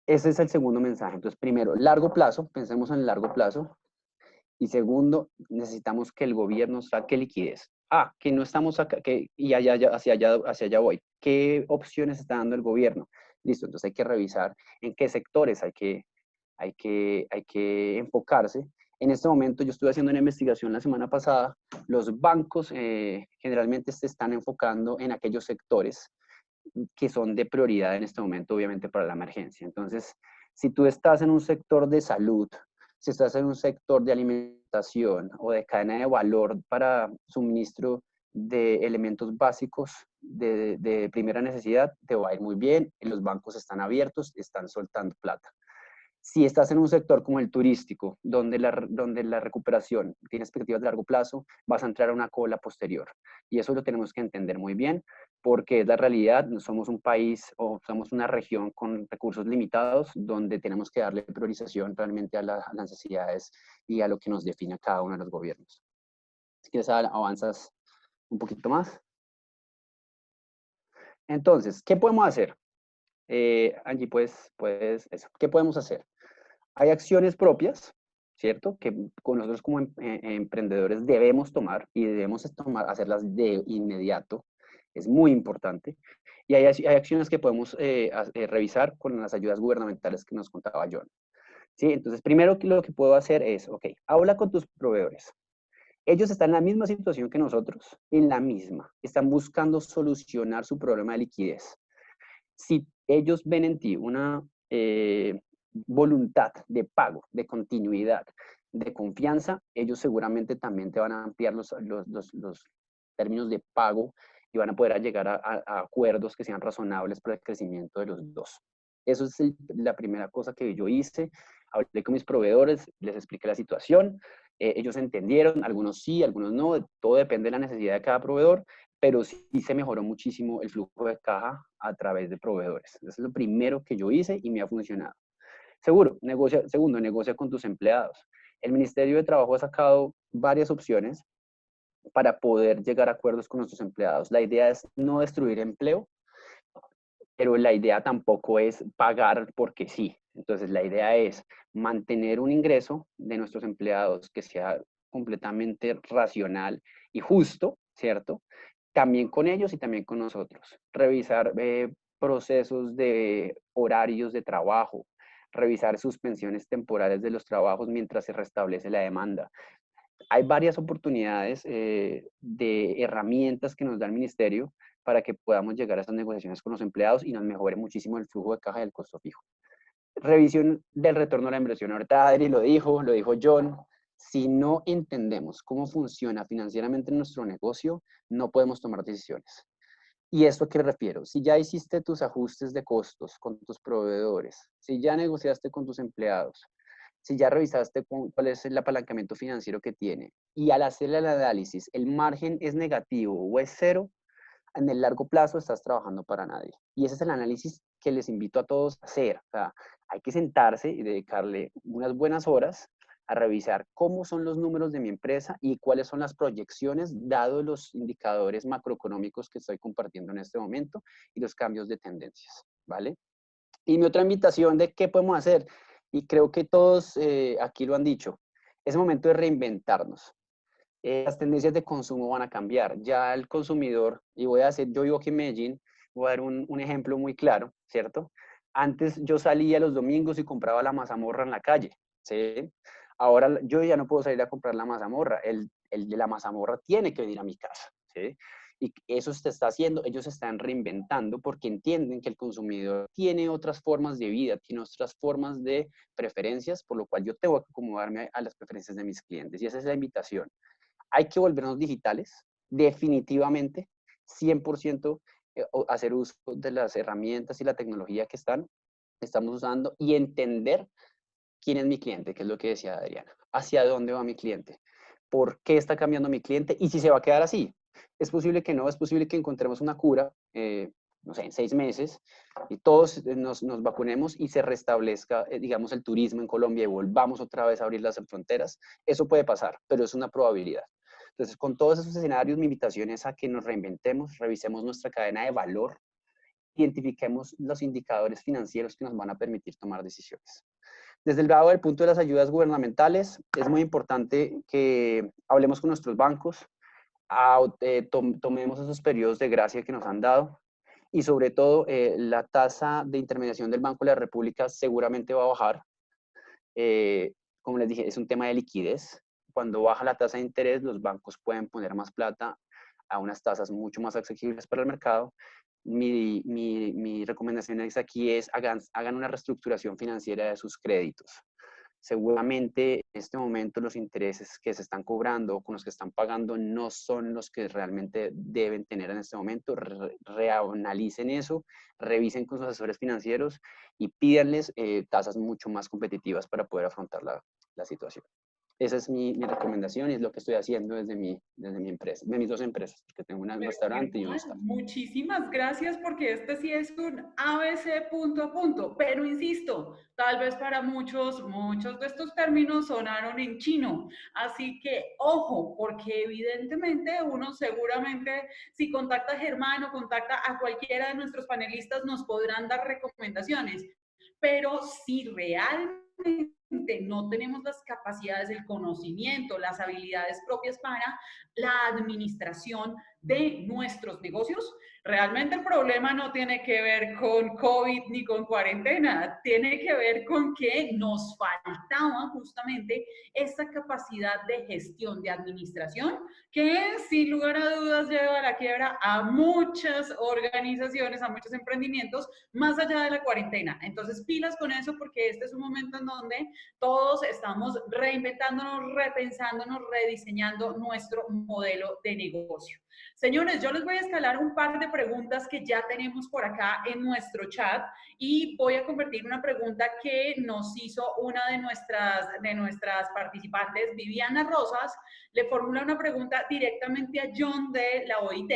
Ese es el segundo mensaje. Entonces, primero, largo plazo, pensemos en el largo plazo. Y segundo, necesitamos que el gobierno saque liquidez. Que no estamos acá, y hacia allá voy. ¿Qué opciones está dando el gobierno? Listo, entonces hay que revisar en qué sectores hay que enfocarse. En este momento, yo estuve haciendo una investigación la semana pasada, los bancos generalmente se están enfocando en aquellos sectores que son de prioridad en este momento, obviamente, para la emergencia. Entonces, si tú estás en un sector de salud, si estás en un sector de alimentación o de cadena de valor para suministro de elementos básicos de primera necesidad, te va a ir muy bien, los bancos están abiertos, están soltando plata. Si estás en un sector como el turístico, donde la recuperación tiene expectativas de largo plazo, vas a entrar a una cola posterior. Y eso lo tenemos que entender muy bien, porque es la realidad. Somos un país o somos una región con recursos limitados, donde tenemos que darle priorización realmente a las necesidades y a lo que nos define a cada uno de los gobiernos. Si quieres, avanzas un poquito más. Entonces, ¿qué podemos hacer? Angie, pues eso. ¿Qué podemos hacer? Hay acciones propias, ¿cierto? Que con nosotros como emprendedores debemos tomar y debemos hacerlas de inmediato. Es muy importante. Y hay acciones que podemos revisar con las ayudas gubernamentales que nos contaba John. ¿Sí? Entonces, primero lo que puedo hacer es, habla con tus proveedores. Ellos están en la misma situación que nosotros, en la misma. Están buscando solucionar su problema de liquidez. Si ellos ven en ti una voluntad de pago, de continuidad, de confianza, ellos seguramente también te van a ampliar los términos de pago y van a poder llegar a acuerdos que sean razonables para el crecimiento de los dos. Eso es la primera cosa que yo hice. Hablé con mis proveedores, les expliqué la situación, ellos entendieron, algunos sí, algunos no, todo depende de la necesidad de cada proveedor, pero sí se mejoró muchísimo el flujo de caja a través de proveedores. Eso es lo primero que yo hice y me ha funcionado. Segundo, negocia con tus empleados. El Ministerio de Trabajo ha sacado varias opciones para poder llegar a acuerdos con nuestros empleados. La idea es no destruir empleo, pero la idea tampoco es pagar porque sí. Entonces, la idea es mantener un ingreso de nuestros empleados que sea completamente racional y justo, ¿cierto? También con ellos y también con nosotros. Revisar procesos de horarios de trabajo, revisar suspensiones temporales de los trabajos mientras se restablece la demanda. Hay varias oportunidades de herramientas que nos da el ministerio para que podamos llegar a estas negociaciones con los empleados y nos mejore muchísimo el flujo de caja y el costo fijo. Revisión del retorno a la inversión. Ahorita Adri lo dijo John. Si no entendemos cómo funciona financieramente nuestro negocio, no podemos tomar decisiones. ¿Y esto a qué me refiero? Si ya hiciste tus ajustes de costos con tus proveedores, si ya negociaste con tus empleados, si ya revisaste cuál es el apalancamiento financiero que tiene y al hacer el análisis el margen es negativo o es cero, en el largo plazo estás trabajando para nadie. Y ese es el análisis que les invito a todos a hacer. O sea, hay que sentarse y dedicarle unas buenas horas a revisar cómo son los números de mi empresa y cuáles son las proyecciones dado los indicadores macroeconómicos que estoy compartiendo en este momento y los cambios de tendencias, ¿vale? Y mi otra invitación de qué podemos hacer, y creo que todos aquí lo han dicho, es momento de reinventarnos. Las tendencias de consumo van a cambiar. Ya el consumidor, y voy a decir, yo vivo aquí en Medellín, voy a dar un ejemplo muy claro, ¿cierto? Antes yo salía los domingos y compraba la mazamorra en la calle, ¿sí? Ahora yo ya no puedo salir a comprar la mazamorra, el de la mazamorra tiene que venir a mi casa, ¿sí? Y eso se está haciendo, ellos se están reinventando porque entienden que el consumidor tiene otras formas de vida, tiene otras formas de preferencias, por lo cual yo tengo que acomodarme a las preferencias de mis clientes. Y esa es la invitación. Hay que volvernos digitales, definitivamente, 100% hacer uso de las herramientas y la tecnología que estamos usando y entender quién es mi cliente, que es lo que decía Adriana, hacia dónde va mi cliente, por qué está cambiando mi cliente y si se va a quedar así. Es posible que no, es posible que encontremos una cura, no sé, en 6 meses y todos nos vacunemos y se restablezca, digamos, el turismo en Colombia y volvamos otra vez a abrir las fronteras. Eso puede pasar, pero es una probabilidad. Entonces, con todos esos escenarios, mi invitación es a que nos reinventemos, revisemos nuestra cadena de valor, identifiquemos los indicadores financieros que nos van a permitir tomar decisiones. Desde el lado del punto de las ayudas gubernamentales, es muy importante que hablemos con nuestros bancos, tomemos esos periodos de gracia que nos han dado y sobre todo la tasa de intermediación del Banco de la República seguramente va a bajar. Como les dije, es un tema de liquidez. Cuando baja la tasa de interés, los bancos pueden poner más plata a unas tasas mucho más accesibles para el mercado. Mi recomendación aquí es hagan una reestructuración financiera de sus créditos. Seguramente en este momento los intereses que se están cobrando o con los que están pagando no son los que realmente deben tener en este momento. Reanalicen eso, revisen con sus asesores financieros y pídanles tasas mucho más competitivas para poder afrontar la situación. Esa es mi recomendación y es lo que estoy haciendo desde mi empresa, de mis 2 empresas, porque tengo un restaurante y un staff. Muchísimas gracias porque este sí es un ABC punto a punto, pero insisto, tal vez para muchos de estos términos sonaron en chino, así que ojo, porque evidentemente uno seguramente si contacta a Germán o contacta a cualquiera de nuestros panelistas nos podrán dar recomendaciones, pero si realmente no tenemos las capacidades, el conocimiento, las habilidades propias para la administración, de nuestros negocios. Realmente el problema no tiene que ver con COVID ni con cuarentena, tiene que ver con que nos faltaba justamente esa capacidad de gestión, de administración, que sin lugar a dudas lleva a la quiebra a muchas organizaciones, a muchos emprendimientos, más allá de la cuarentena. Entonces, pilas con eso, porque este es un momento en donde todos estamos reinventándonos, repensándonos, rediseñando nuestro modelo de negocio. Señores, yo les voy a escalar un par de preguntas que ya tenemos por acá en nuestro chat y voy a convertir una pregunta que nos hizo una de nuestras participantes, Viviana Rosas. Le formula una pregunta directamente a John de la OIT,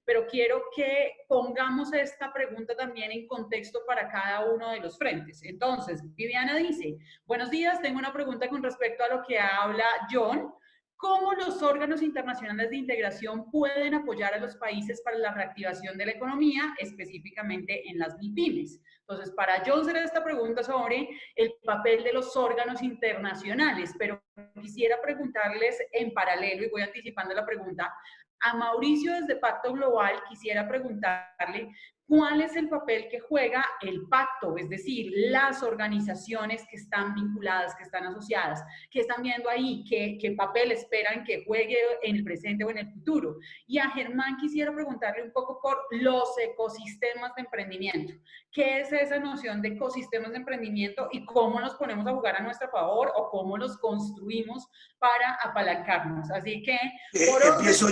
pero quiero que pongamos esta pregunta también en contexto para cada uno de los frentes. Entonces, Viviana dice, buenos días, tengo una pregunta con respecto a lo que habla John. ¿Cómo los órganos internacionales de integración pueden apoyar a los países para la reactivación de la economía, específicamente en las MIPYMES? Entonces, para John será esta pregunta sobre el papel de los órganos internacionales, pero quisiera preguntarles en paralelo, y voy anticipando la pregunta, a Mauricio desde Pacto Global quisiera preguntarle cuál es el papel que juega el pacto, es decir, las organizaciones que están vinculadas, que están asociadas, que están viendo ahí, qué papel esperan que juegue en el presente o en el futuro. Y a Germán quisiera preguntarle un poco por los ecosistemas de emprendimiento. ¿Qué es esa noción de ecosistemas de emprendimiento y cómo los ponemos a jugar a nuestro favor o cómo los construimos para apalancarnos? Así que... empiezo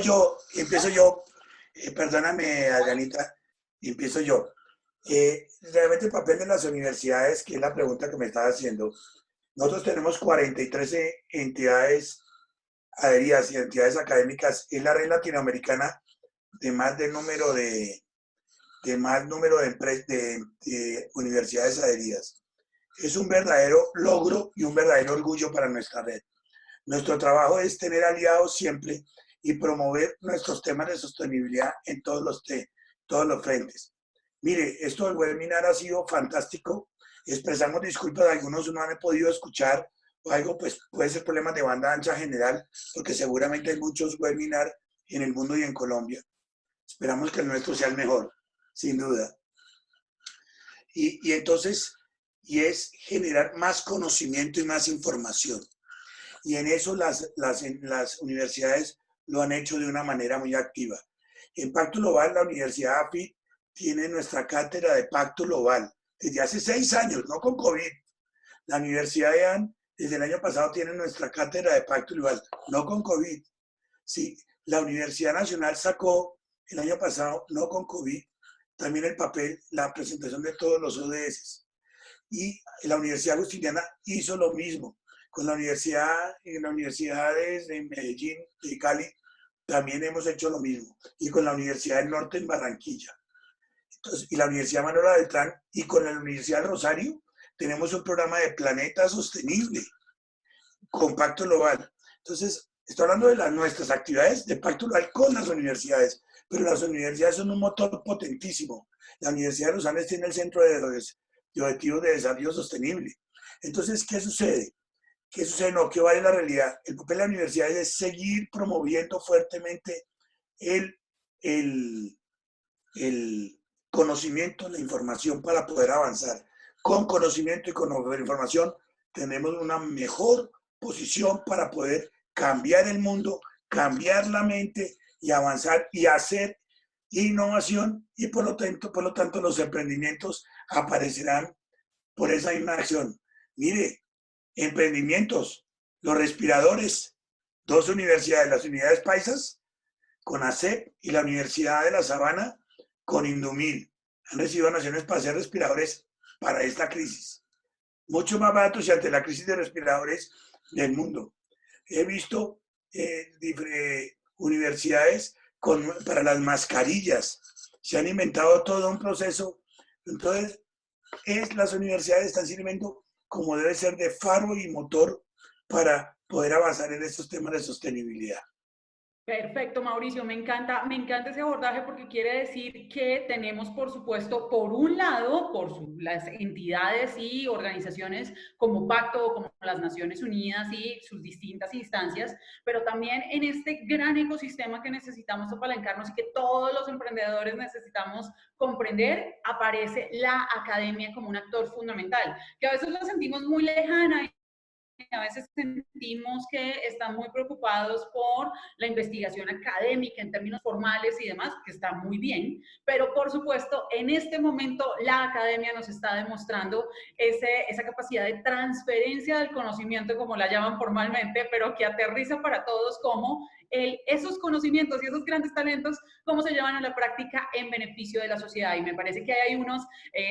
yo, perdóname, Adrianita, empiezo yo. Realmente el papel de las universidades, que es la pregunta que me estaba haciendo, nosotros tenemos 43 entidades adheridas y entidades académicas. Es la red latinoamericana de más número de universidades adheridas. Es un verdadero logro y un verdadero orgullo para nuestra red. Nuestro trabajo es tener aliados siempre y promover nuestros temas de sostenibilidad en todos los frentes. Mire, esto del webinar ha sido fantástico. Expresamos disculpas, algunos no han podido escuchar o algo, pues puede ser problemas de banda ancha general, porque seguramente hay muchos webinars en el mundo y en Colombia. Esperamos que el nuestro sea el mejor, sin duda. Y entonces, es generar más conocimiento y más información. Y en eso las universidades lo han hecho de una manera muy activa. En Pacto Global, la Universidad AFIT tiene nuestra cátedra de Pacto Global desde hace 6 años, no con COVID. La Universidad de AN, desde el año pasado, tiene nuestra cátedra de Pacto Global, no con COVID. Sí, la Universidad Nacional sacó el año pasado, no con COVID, también el papel, la presentación de todos los ODS. Y la Universidad Agustiniana hizo lo mismo. Con las universidades de Medellín y Cali también hemos hecho lo mismo. Y con la Universidad del Norte en Barranquilla. Entonces, y la Universidad Manuela Beltrán y con la Universidad Rosario tenemos un programa de planeta sostenible con Pacto Global. Entonces, estoy hablando de nuestras actividades de Pacto Global con las universidades, pero las universidades son un motor potentísimo. La Universidad de los Andes tiene el Centro de Objetivos de Desarrollo Sostenible. Entonces, ¿qué sucede? ¿Qué sucede? No, ¿qué vale la realidad? El papel de la universidad es seguir promoviendo fuertemente el conocimiento, la información para poder avanzar. Con conocimiento y con información tenemos una mejor posición para poder cambiar el mundo, cambiar la mente y avanzar y hacer innovación, y por lo tanto los emprendimientos aparecerán por esa misma acción. Mire, emprendimientos, los respiradores, 2 universidades, las unidades paisas con ACEP y la Universidad de La Sabana con Indumil, han recibido donaciones para hacer respiradores para esta crisis, mucho más baratos y ante la crisis de respiradores del mundo. He visto universidades para las mascarillas, se han inventado todo un proceso. Entonces, las universidades están sirviendo como debe ser de faro y motor para poder avanzar en estos temas de sostenibilidad. Perfecto, Mauricio, me encanta ese abordaje porque quiere decir que tenemos, por supuesto, por un lado, las entidades y organizaciones como Pacto, como las Naciones Unidas y sus distintas instancias, pero también en este gran ecosistema que necesitamos apalancarnos y que todos los emprendedores necesitamos comprender, aparece la academia como un actor fundamental, que a veces la sentimos muy lejana, a veces sentimos que están muy preocupados por la investigación académica en términos formales y demás, que está muy bien, pero por supuesto en este momento la academia nos está demostrando esa capacidad de transferencia del conocimiento, como la llaman formalmente, pero que aterriza para todos como esos conocimientos y esos grandes talentos, cómo se llevan a la práctica en beneficio de la sociedad. Y me parece que hay unos,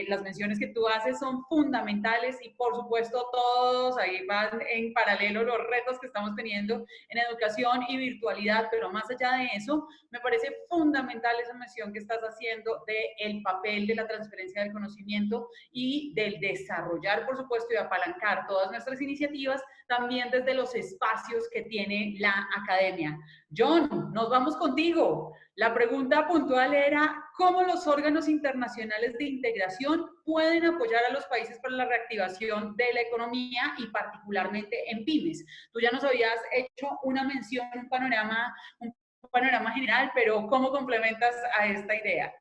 las menciones que tú haces son fundamentales y por supuesto todos ahí van en paralelo los retos que estamos teniendo en educación y virtualidad, pero más allá de eso, me parece fundamental esa mención que estás haciendo del papel de la transferencia del conocimiento y del desarrollar, por supuesto, y apalancar todas nuestras iniciativas también desde los espacios que tiene la academia. John, nos vamos contigo. La pregunta puntual era, ¿cómo los órganos internacionales de integración pueden apoyar a los países para la reactivación de la economía y particularmente en pymes? Tú ya nos habías hecho una mención, un panorama general, pero ¿cómo complementas a esta idea?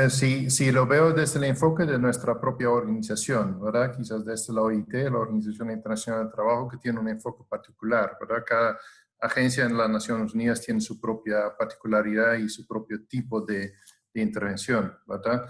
Sí, lo veo desde el enfoque de nuestra propia organización, ¿verdad? Quizás desde la OIT, la Organización Internacional del Trabajo, que tiene un enfoque particular, ¿verdad? Cada agencia en las Naciones Unidas tiene su propia particularidad y su propio tipo de intervención, ¿verdad?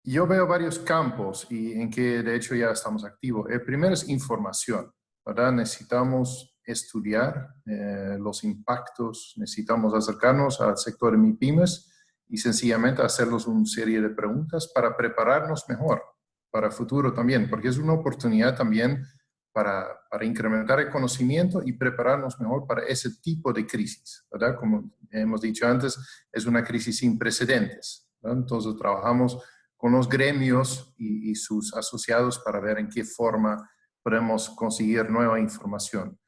Yo veo varios campos y en que de hecho ya estamos activos. El primero es información, ¿verdad? Necesitamos estudiar los impactos, necesitamos acercarnos al sector de MIPYMES y sencillamente hacerlos una serie de preguntas para prepararnos mejor para el futuro también, porque es una oportunidad también para incrementar el conocimiento y prepararnos mejor para ese tipo de crisis, ¿verdad? Como hemos dicho antes, es una crisis sin precedentes, ¿verdad? Entonces trabajamos con los gremios y sus asociados para ver en qué forma podemos conseguir nueva información.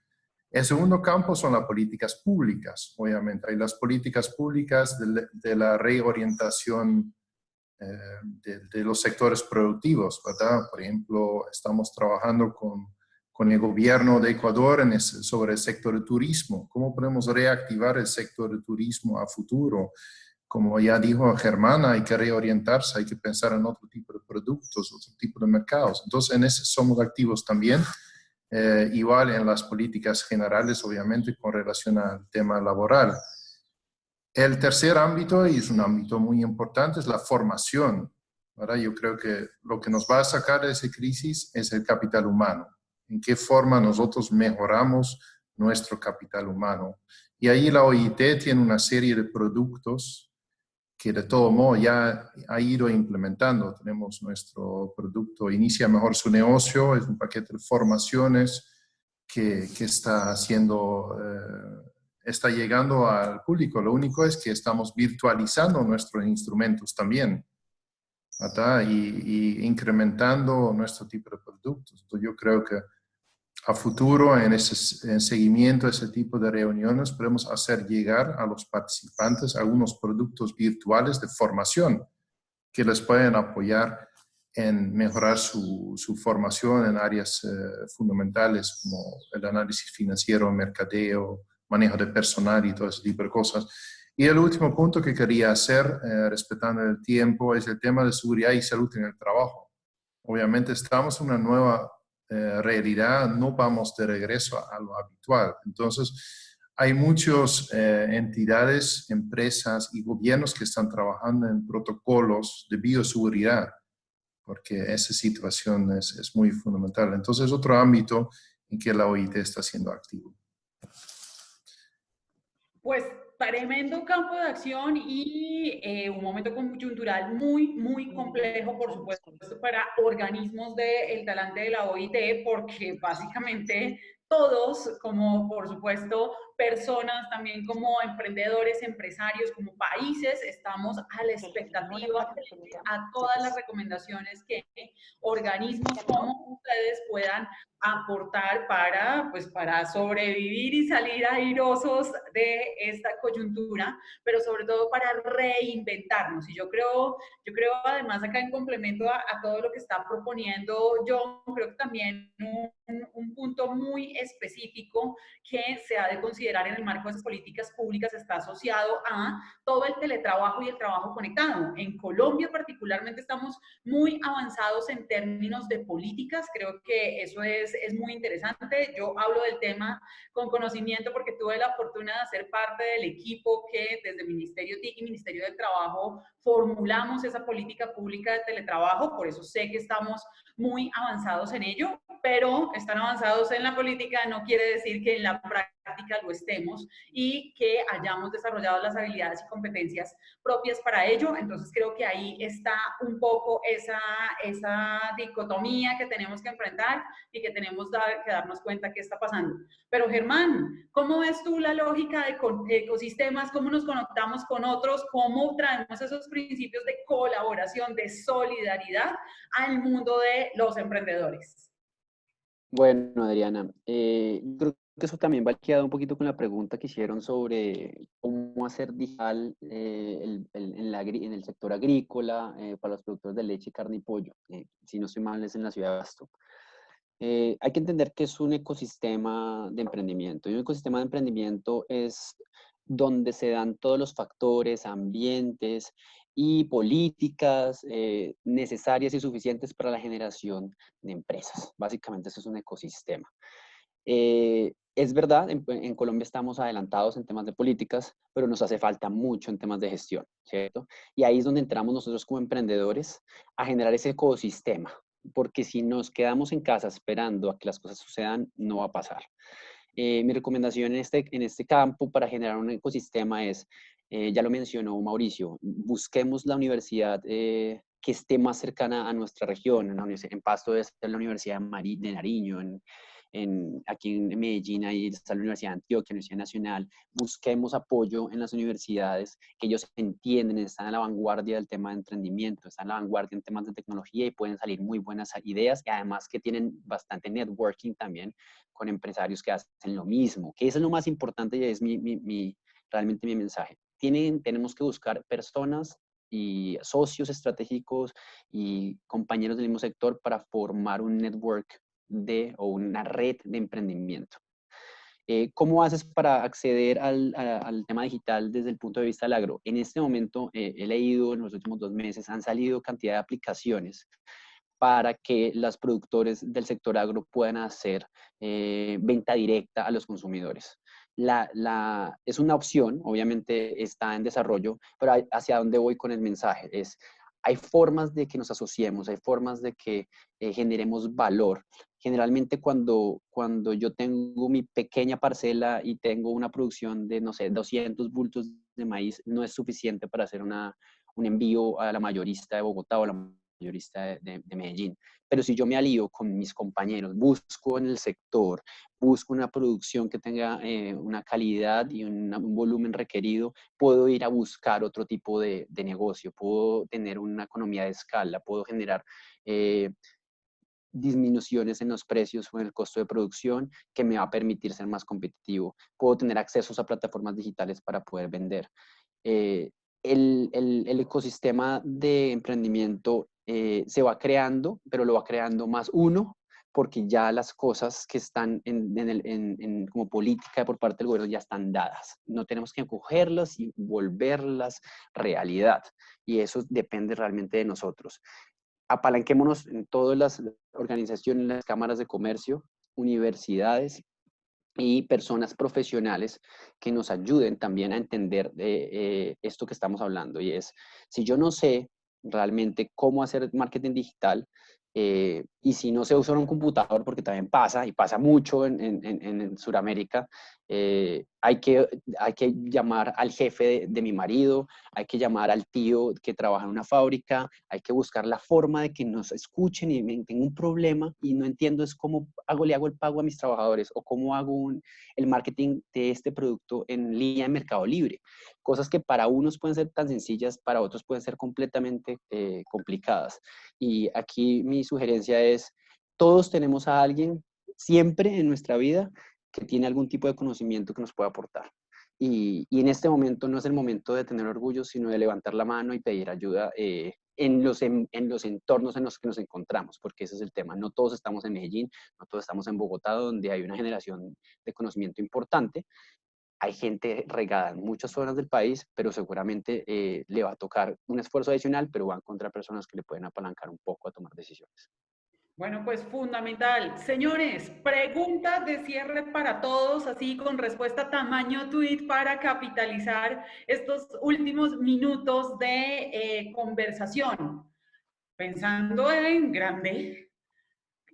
El segundo campo son las políticas públicas, obviamente. Hay las políticas públicas de la reorientación de los sectores productivos, ¿verdad? Por ejemplo, estamos trabajando con el gobierno de Ecuador sobre el sector de turismo. ¿Cómo podemos reactivar el sector de turismo a futuro? Como ya dijo Germán, hay que reorientarse, hay que pensar en otro tipo de productos, otro tipo de mercados. Entonces, en ese somos activos también. Igual en las políticas generales, obviamente, con relación al tema laboral. El tercer ámbito, y es un ámbito muy importante, es la formación, ¿verdad? Yo creo que lo que nos va a sacar de esa crisis es el capital humano. ¿En qué forma nosotros mejoramos nuestro capital humano? Y ahí la OIT tiene una serie de productos que de todo modo ya ha ido implementando. Tenemos nuestro producto Inicia Mejor Su Negocio, es un paquete de formaciones que está haciendo, está llegando al público. Lo único es que estamos virtualizando nuestros instrumentos también, ¿verdad? Y incrementando nuestro tipo de productos. Entonces yo creo que a futuro, en seguimiento a ese tipo de reuniones, podemos hacer llegar a los participantes algunos productos virtuales de formación que les pueden apoyar en mejorar su formación en áreas fundamentales como el análisis financiero, mercadeo, manejo de personal y todo ese tipo de cosas. Y el último punto que quería hacer, respetando el tiempo, es el tema de seguridad y salud en el trabajo. Obviamente estamos en una nueva realidad, no vamos de regreso a lo habitual. Entonces, hay muchas entidades, empresas y gobiernos que están trabajando en protocolos de bioseguridad, porque esa situación es muy fundamental. Entonces, otro ámbito en que la OIT está siendo activo. Pues tremendo campo de acción y un momento coyuntural muy complejo, por supuesto, para organismos del talante de la OIT, porque básicamente todos, como por supuesto personas, también como emprendedores, empresarios, como países, estamos a la expectativa frente a todas las recomendaciones que organismos como ustedes puedan aportar para, pues, para sobrevivir y salir airosos de esta coyuntura, pero sobre todo para reinventarnos. Y yo creo además acá en complemento a todo lo que está proponiendo John, creo que también un punto muy específico que se ha de considerar en el marco de esas políticas públicas está asociado a todo el teletrabajo y el trabajo conectado. En Colombia particularmente estamos muy avanzados en términos de políticas, creo que eso es muy interesante. Yo hablo del tema con conocimiento porque tuve la fortuna de ser parte del equipo que desde Ministerio TIC y Ministerio del Trabajo formulamos esa política pública de teletrabajo, por eso sé que estamos muy avanzados en ello, pero están avanzados en la política no quiere decir que en la práctica lo estemos y que hayamos desarrollado las habilidades y competencias propias para ello. Entonces creo que ahí está un poco esa dicotomía que tenemos que enfrentar y que tenemos que darnos cuenta qué está pasando. Pero Germán, ¿cómo ves tú la lógica de ecosistemas? ¿Cómo nos conectamos con otros? ¿Cómo traemos esos principios de colaboración, de solidaridad al mundo de los emprendedores? Bueno, Adriana, creo que eso también va quedado un poquito con la pregunta que hicieron sobre cómo hacer digital en el sector agrícola para los productores de leche, carne y pollo. Si no estoy mal, es en la ciudad de Abasto. Hay que entender que es un ecosistema de emprendimiento. Y un ecosistema de emprendimiento es donde se dan todos los factores, ambientes y políticas necesarias y suficientes para la generación de empresas. Básicamente, eso es un ecosistema. Es verdad, en Colombia estamos adelantados en temas de políticas, pero nos hace falta mucho en temas de gestión, ¿cierto? Y ahí es donde entramos nosotros como emprendedores a generar ese ecosistema, porque si nos quedamos en casa esperando a que las cosas sucedan, no va a pasar. Mi recomendación en este campo para generar un ecosistema es, ya lo mencionó Mauricio, busquemos la universidad que esté más cercana a nuestra región. En Pasto debe ser la Universidad de Nariño, aquí en Medellín ahí está la Universidad de Antioquia, la Universidad Nacional. Busquemos apoyo en las universidades, que ellos entienden, están a la vanguardia del tema de emprendimiento, están a la vanguardia en temas de tecnología y pueden salir muy buenas ideas, y además que tienen bastante networking también con empresarios que hacen lo mismo, que eso es lo más importante y es realmente mi mensaje. Tenemos que buscar personas y socios estratégicos y compañeros del mismo sector para formar un network o una red de emprendimiento. ¿Cómo haces para acceder al tema digital desde el punto de vista del agro? En este momento, he leído en los últimos 2 meses, han salido cantidad de aplicaciones para que los productores del sector agro puedan hacer venta directa a los consumidores. Es una opción, obviamente está en desarrollo, pero hacia dónde voy con el mensaje hay formas de que nos asociemos, hay formas de que generemos valor. Generalmente cuando yo tengo mi pequeña parcela y tengo una producción de, no sé, 200 bultos de maíz, no es suficiente para hacer un envío a la mayorista de Bogotá o a la mayorista de Medellín. Pero si yo me alío con mis compañeros, busco en el sector, busco una producción que tenga una calidad y un volumen requerido, puedo ir a buscar otro tipo de negocio, puedo tener una economía de escala, puedo generar disminuciones en los precios o en el costo de producción que me va a permitir ser más competitivo. Puedo tener accesos a plataformas digitales para poder vender. El ecosistema de emprendimiento se va creando, pero lo va creando más uno, porque ya las cosas que están como política por parte del gobierno ya están dadas. No tenemos que cogerlas y volverlas realidad. Y eso depende realmente de nosotros. Apalanquémonos en todas las organizaciones, las cámaras de comercio, universidades y personas profesionales que nos ayuden también a entender esto que estamos hablando. Y es, si yo no sé realmente cómo hacer marketing digital, Y si no se usa un computador, porque también pasa, y pasa mucho en Sudamérica, hay que llamar al jefe de mi marido, hay que llamar al tío que trabaja en una fábrica, hay que buscar la forma de que nos escuchen y tengo un problema y no entiendo es cómo le hago el pago a mis trabajadores o cómo hago el marketing de este producto en línea en Mercado Libre. Cosas que para unos pueden ser tan sencillas, para otros pueden ser completamente complicadas. Y aquí mi sugerencia es, todos tenemos a alguien siempre en nuestra vida que tiene algún tipo de conocimiento que nos pueda aportar. Y en este momento no es el momento de tener orgullo, sino de levantar la mano y pedir ayuda en los entornos en los que nos encontramos, porque ese es el tema. No todos estamos en Medellín, no todos estamos en Bogotá, donde hay una generación de conocimiento importante. Hay gente regada en muchas zonas del país, pero seguramente le va a tocar un esfuerzo adicional, pero va a encontrar personas que le pueden apalancar un poco a tomar decisiones. Bueno, pues fundamental. Señores, preguntas de cierre para todos, así con respuesta tamaño tweet para capitalizar estos últimos minutos de conversación. Pensando en grande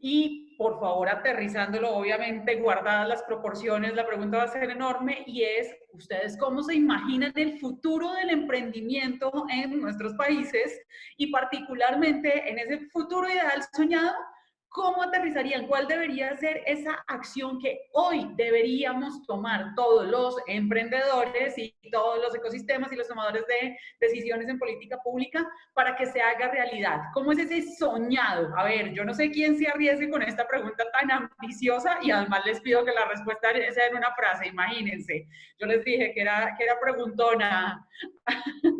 y por favor aterrizándolo, obviamente guardadas las proporciones, la pregunta va a ser enorme y es, ¿ustedes cómo se imaginan el futuro del emprendimiento en nuestros países y particularmente en ese futuro ideal soñado? ¿Cómo aterrizarían? ¿Cuál debería ser esa acción que hoy deberíamos tomar todos los emprendedores y todos los ecosistemas y los tomadores de decisiones en política pública para que se haga realidad? ¿Cómo es ese soñado? A ver, yo no sé quién se arriesgue con esta pregunta tan ambiciosa y además les pido que la respuesta sea en una frase, imagínense. Yo les dije que era preguntona.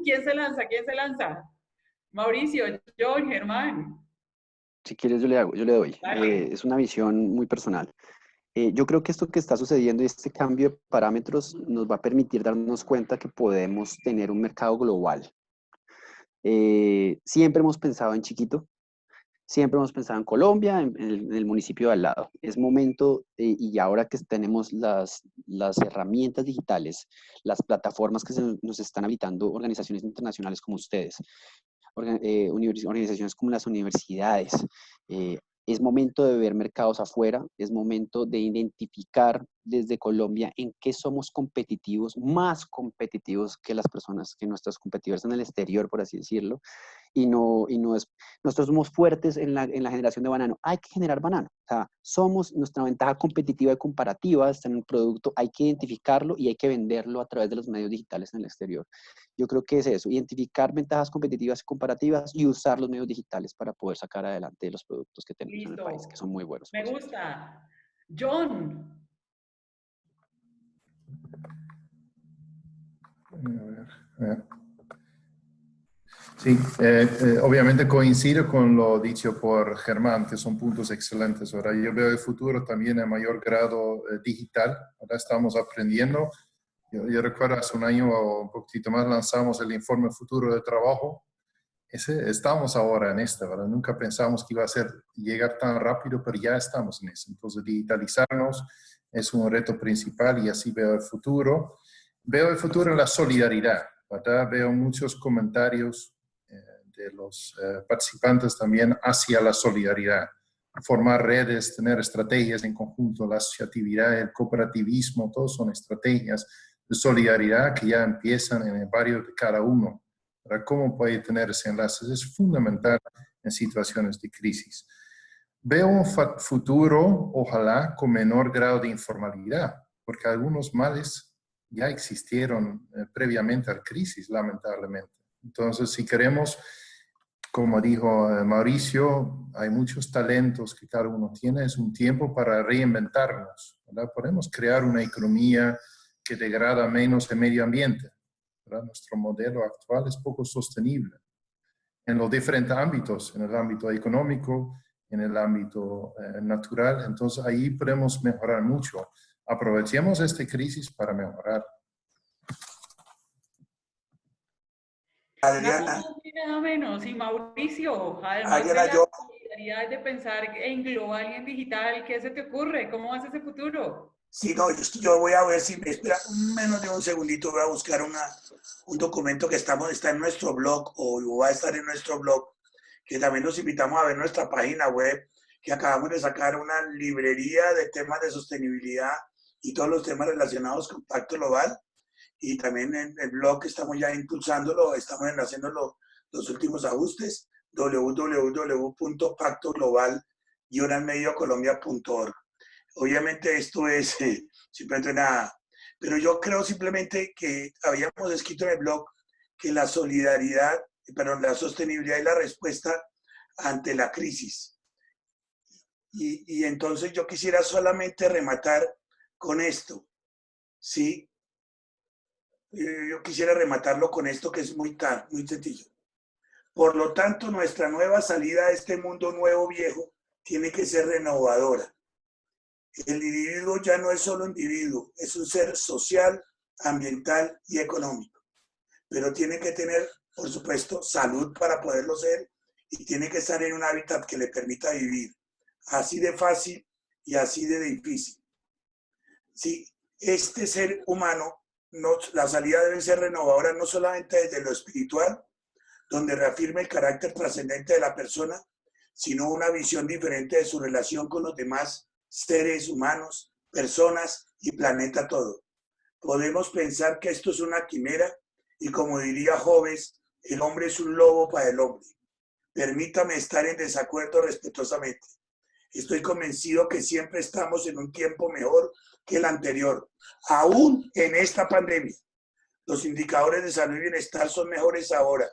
¿Quién se lanza? ¿Quién se lanza? Mauricio, John, Germán. Si quieres, yo le doy. Es una visión muy personal. Yo creo que esto que está sucediendo, este cambio de parámetros, nos va a permitir darnos cuenta que podemos tener un mercado global. Siempre hemos pensado en chiquito, siempre hemos pensado en Colombia, en el municipio de al lado. Es momento, y ahora que tenemos las herramientas digitales, las plataformas que nos están habilitando organizaciones internacionales como ustedes, organizaciones como las universidades, es momento de ver mercados afuera, es momento de identificar desde Colombia en qué somos competitivos, más competitivos que las personas, que nuestros competidores en el exterior, por así decirlo, nosotros somos fuertes en la generación de banano, hay que generar banano, o sea, nuestra ventaja competitiva y comparativa está en el producto, hay que identificarlo y hay que venderlo a través de los medios digitales en el exterior. Yo creo que es eso, identificar ventajas competitivas y comparativas y usar los medios digitales para poder sacar adelante los productos que tenemos en el país, que son muy buenos. Me gusta. John. A ver. Sí, obviamente coincido con lo dicho por Germán, que son puntos excelentes. Ahora yo veo el futuro también en mayor grado digital. Ahora estamos aprendiendo. Yo recuerdo hace un año o un poquito más lanzamos el informe Futuro de Trabajo. Estamos ahora en esta, ¿verdad? Nunca pensamos que iba a llegar tan rápido, pero ya estamos en eso. Entonces digitalizarnos es un reto principal y así veo el futuro. Veo el futuro en la solidaridad, ¿verdad? Veo muchos comentarios de los participantes también hacia la solidaridad. Formar redes, tener estrategias en conjunto, la asociatividad, el cooperativismo, todos son estrategias de solidaridad que ya empiezan en el barrio de cada uno. ¿Verdad? ¿Cómo puede tener ese enlace? Es fundamental en situaciones de crisis. Veo un futuro, ojalá, con menor grado de informalidad, porque algunos males ya existieron previamente a la crisis, lamentablemente. Entonces, si queremos, como dijo Mauricio, hay muchos talentos que cada uno tiene, es un tiempo para reinventarnos, ¿verdad? Podemos crear una economía que degrada menos el medio ambiente, ¿verdad? Nuestro modelo actual es poco sostenible en los diferentes ámbitos, en el ámbito económico, en el ámbito natural. Entonces, ahí podemos mejorar mucho. Aprovechemos esta crisis para mejorar. Adriana. Nada menos. Y Mauricio, además Adriana, de la solidaridad de pensar en global y en digital, ¿qué se te ocurre? ¿Cómo vas a ese futuro? Sí, no, yo voy a ver si me espera menos de un segundito, voy a buscar un documento que está en nuestro blog o va a estar en nuestro blog, que también los invitamos a ver nuestra página web, que acabamos de sacar una librería de temas de sostenibilidad y todos los temas relacionados con Pacto Global. Y también en el blog que estamos ya impulsándolo, estamos haciendo los últimos ajustes, www.pactoglobal-mediocolombia.org. Obviamente esto es simplemente nada, pero yo creo simplemente que habíamos escrito en el blog que la solidaridad, perdón, la sostenibilidad es la respuesta ante la crisis. Y entonces yo quisiera solamente rematar con esto, ¿sí? Yo quisiera rematarlo con esto que es muy sencillo. Por lo tanto, nuestra nueva salida a este mundo nuevo viejo tiene que ser renovadora. El individuo ya no es solo individuo, es un ser social, ambiental y económico. Pero tiene que tener, por supuesto, salud para poderlo ser y tiene que estar en un hábitat que le permita vivir. Así de fácil y así de difícil. Sí, este ser humano, la salida debe ser renovadora no solamente desde lo espiritual, donde reafirme el carácter trascendente de la persona, sino una visión diferente de su relación con los demás seres humanos, personas y planeta todo. Podemos pensar que esto es una quimera y, como diría Hobbes, el hombre es un lobo para el hombre. Permítame estar en desacuerdo respetuosamente. Estoy convencido que siempre estamos en un tiempo mejor que el anterior, aún en esta pandemia. Los indicadores de salud y bienestar son mejores ahora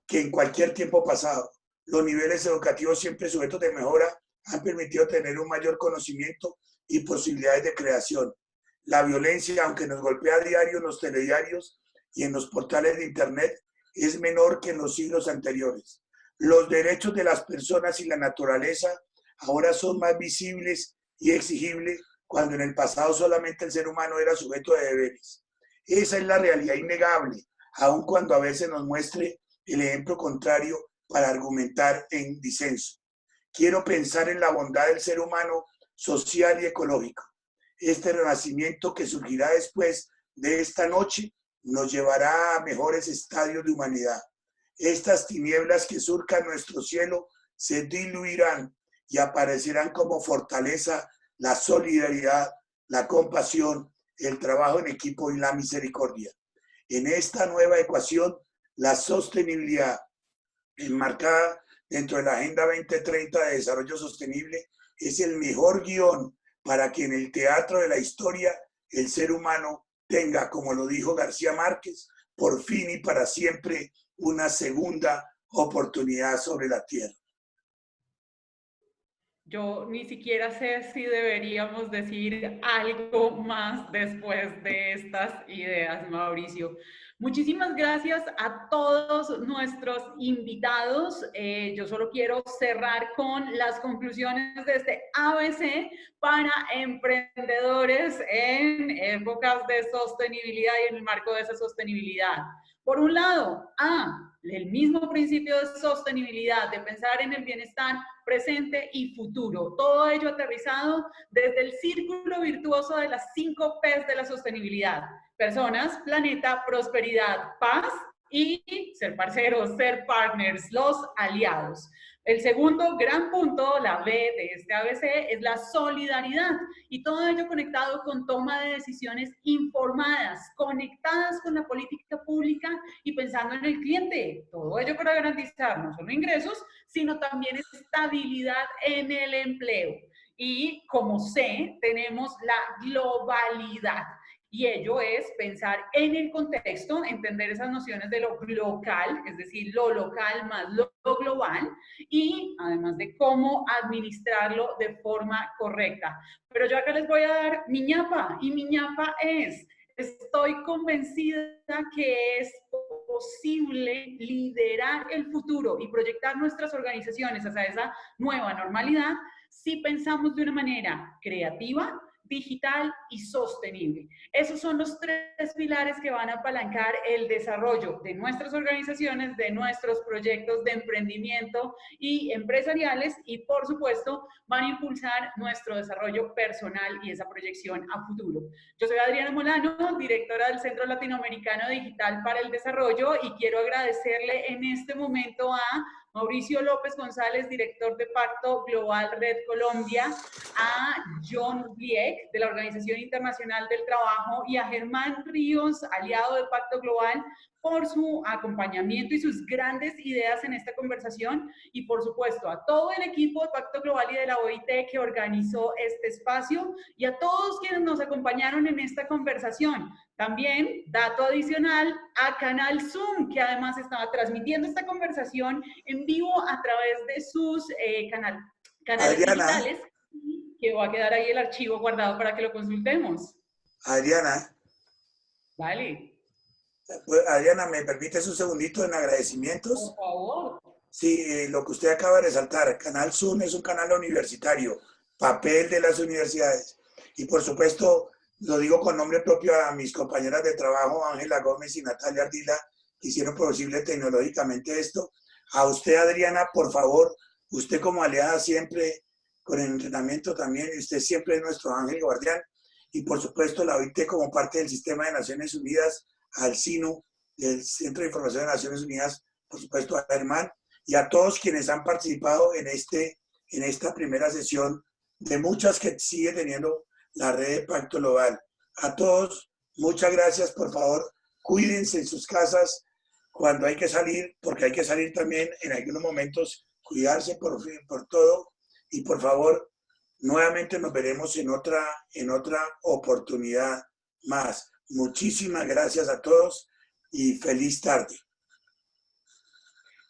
que en cualquier tiempo pasado. Los niveles educativos siempre sujetos de mejora han permitido tener un mayor conocimiento y posibilidades de creación. La violencia, aunque nos golpea a diario en los telediarios y en los portales de internet, es menor que en los siglos anteriores. Los derechos de las personas y la naturaleza ahora son más visibles y exigibles, cuando en el pasado solamente el ser humano era sujeto de deberes. Esa es la realidad innegable, aun cuando a veces nos muestre el ejemplo contrario para argumentar en disenso. Quiero pensar en la bondad del ser humano social y ecológico. Este renacimiento que surgirá después de esta noche nos llevará a mejores estadios de humanidad. Estas tinieblas que surcan nuestro cielo se diluirán y aparecerán como fortaleza la solidaridad, la compasión, el trabajo en equipo y la misericordia. En esta nueva ecuación, la sostenibilidad, enmarcada dentro de la Agenda 2030 de Desarrollo Sostenible, es el mejor guión para que en el teatro de la historia el ser humano tenga, como lo dijo García Márquez, por fin y para siempre una segunda oportunidad sobre la tierra. Yo ni siquiera sé si deberíamos decir algo más después de estas ideas, Mauricio. Muchísimas gracias a todos nuestros invitados. Yo solo quiero cerrar con las conclusiones de este ABC para emprendedores en épocas de sostenibilidad y en el marco de esa sostenibilidad. Por un lado, el mismo principio de sostenibilidad, de pensar en el bienestar presente y futuro. Todo ello aterrizado desde el círculo virtuoso de las 5 P's de la sostenibilidad: personas, planeta, prosperidad, paz y ser parceros, ser partners, los aliados. El segundo gran punto, la B de este ABC, es la solidaridad, y todo ello conectado con toma de decisiones informadas, conectadas con la política pública y pensando en el cliente. Todo ello para garantizar no solo ingresos, sino también estabilidad en el empleo. Y como C, tenemos la globalidad. Y ello es pensar en el contexto, entender esas nociones de lo local, es decir, lo local más lo global, y además de cómo administrarlo de forma correcta. Pero yo acá les voy a dar mi ñapa, y mi ñapa es: estoy convencida que es posible liderar el futuro y proyectar nuestras organizaciones hacia esa nueva normalidad si pensamos de una manera creativa, digital y sostenible. Esos son los 3 pilares que van a apalancar el desarrollo de nuestras organizaciones, de nuestros proyectos de emprendimiento y empresariales, y por supuesto van a impulsar nuestro desarrollo personal y esa proyección a futuro. Yo soy Adriana Molano, directora del Centro Latinoamericano Digital para el Desarrollo, y quiero agradecerle en este momento a Mauricio López González, director de Pacto Global Red Colombia, a John Bliek, de la Organización Internacional del Trabajo, y a Germán Ríos, aliado de Pacto Global, por su acompañamiento y sus grandes ideas en esta conversación, y por supuesto a todo el equipo de Pacto Global y de la OIT que organizó este espacio, y a todos quienes nos acompañaron en esta conversación. También, dato adicional, a Canal Zoom, que además estaba transmitiendo esta conversación en vivo a través de sus canales Adriana, digitales, que va a quedar ahí el archivo guardado para que lo consultemos. Adriana, Vale. Adriana, ¿me permites un segundito en agradecimientos? Por favor. Sí, lo que usted acaba de resaltar, Canal Zoom es un canal universitario, papel de las universidades. Y por supuesto, lo digo con nombre propio a mis compañeras de trabajo, Ángela Gómez y Natalia Ardila, que hicieron posible tecnológicamente esto. A usted, Adriana, por favor, usted como aliada siempre, con el entrenamiento también, usted siempre es nuestro ángel guardián. Y por supuesto, la OIT como parte del Sistema de Naciones Unidas, al CINU, del Centro de Información de Naciones Unidas, por supuesto, a Germán, y a todos quienes han participado en esta primera sesión de muchas que sigue teniendo la red de Pacto Global. A todos, muchas gracias, por favor, cuídense en sus casas cuando hay que salir, porque hay que salir también en algunos momentos, cuidarse por todo, y por favor, nuevamente nos veremos en otra oportunidad más. Muchísimas gracias a todos y feliz tarde.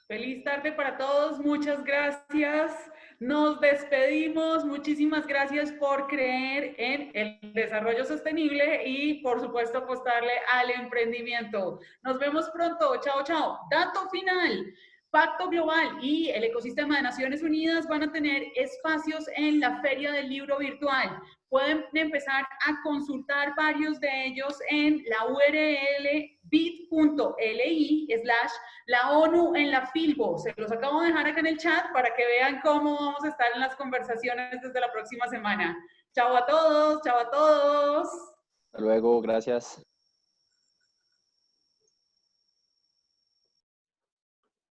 Feliz tarde para todos, muchas gracias. Nos despedimos, muchísimas gracias por creer en el desarrollo sostenible y por supuesto apostarle al emprendimiento. Nos vemos pronto, chao, chao. Dato final. Pacto Global y el ecosistema de Naciones Unidas van a tener espacios en la Feria del Libro Virtual. Pueden empezar a consultar varios de ellos en la URL bit.ly/la ONU en la Filbo. Se los acabo de dejar acá en el chat para que vean cómo vamos a estar en las conversaciones desde la próxima semana. Chao a todos, chao a todos. Hasta luego, gracias.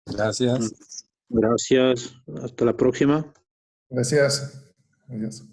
Gracias. Gracias. Hasta la próxima. Gracias. Adiós.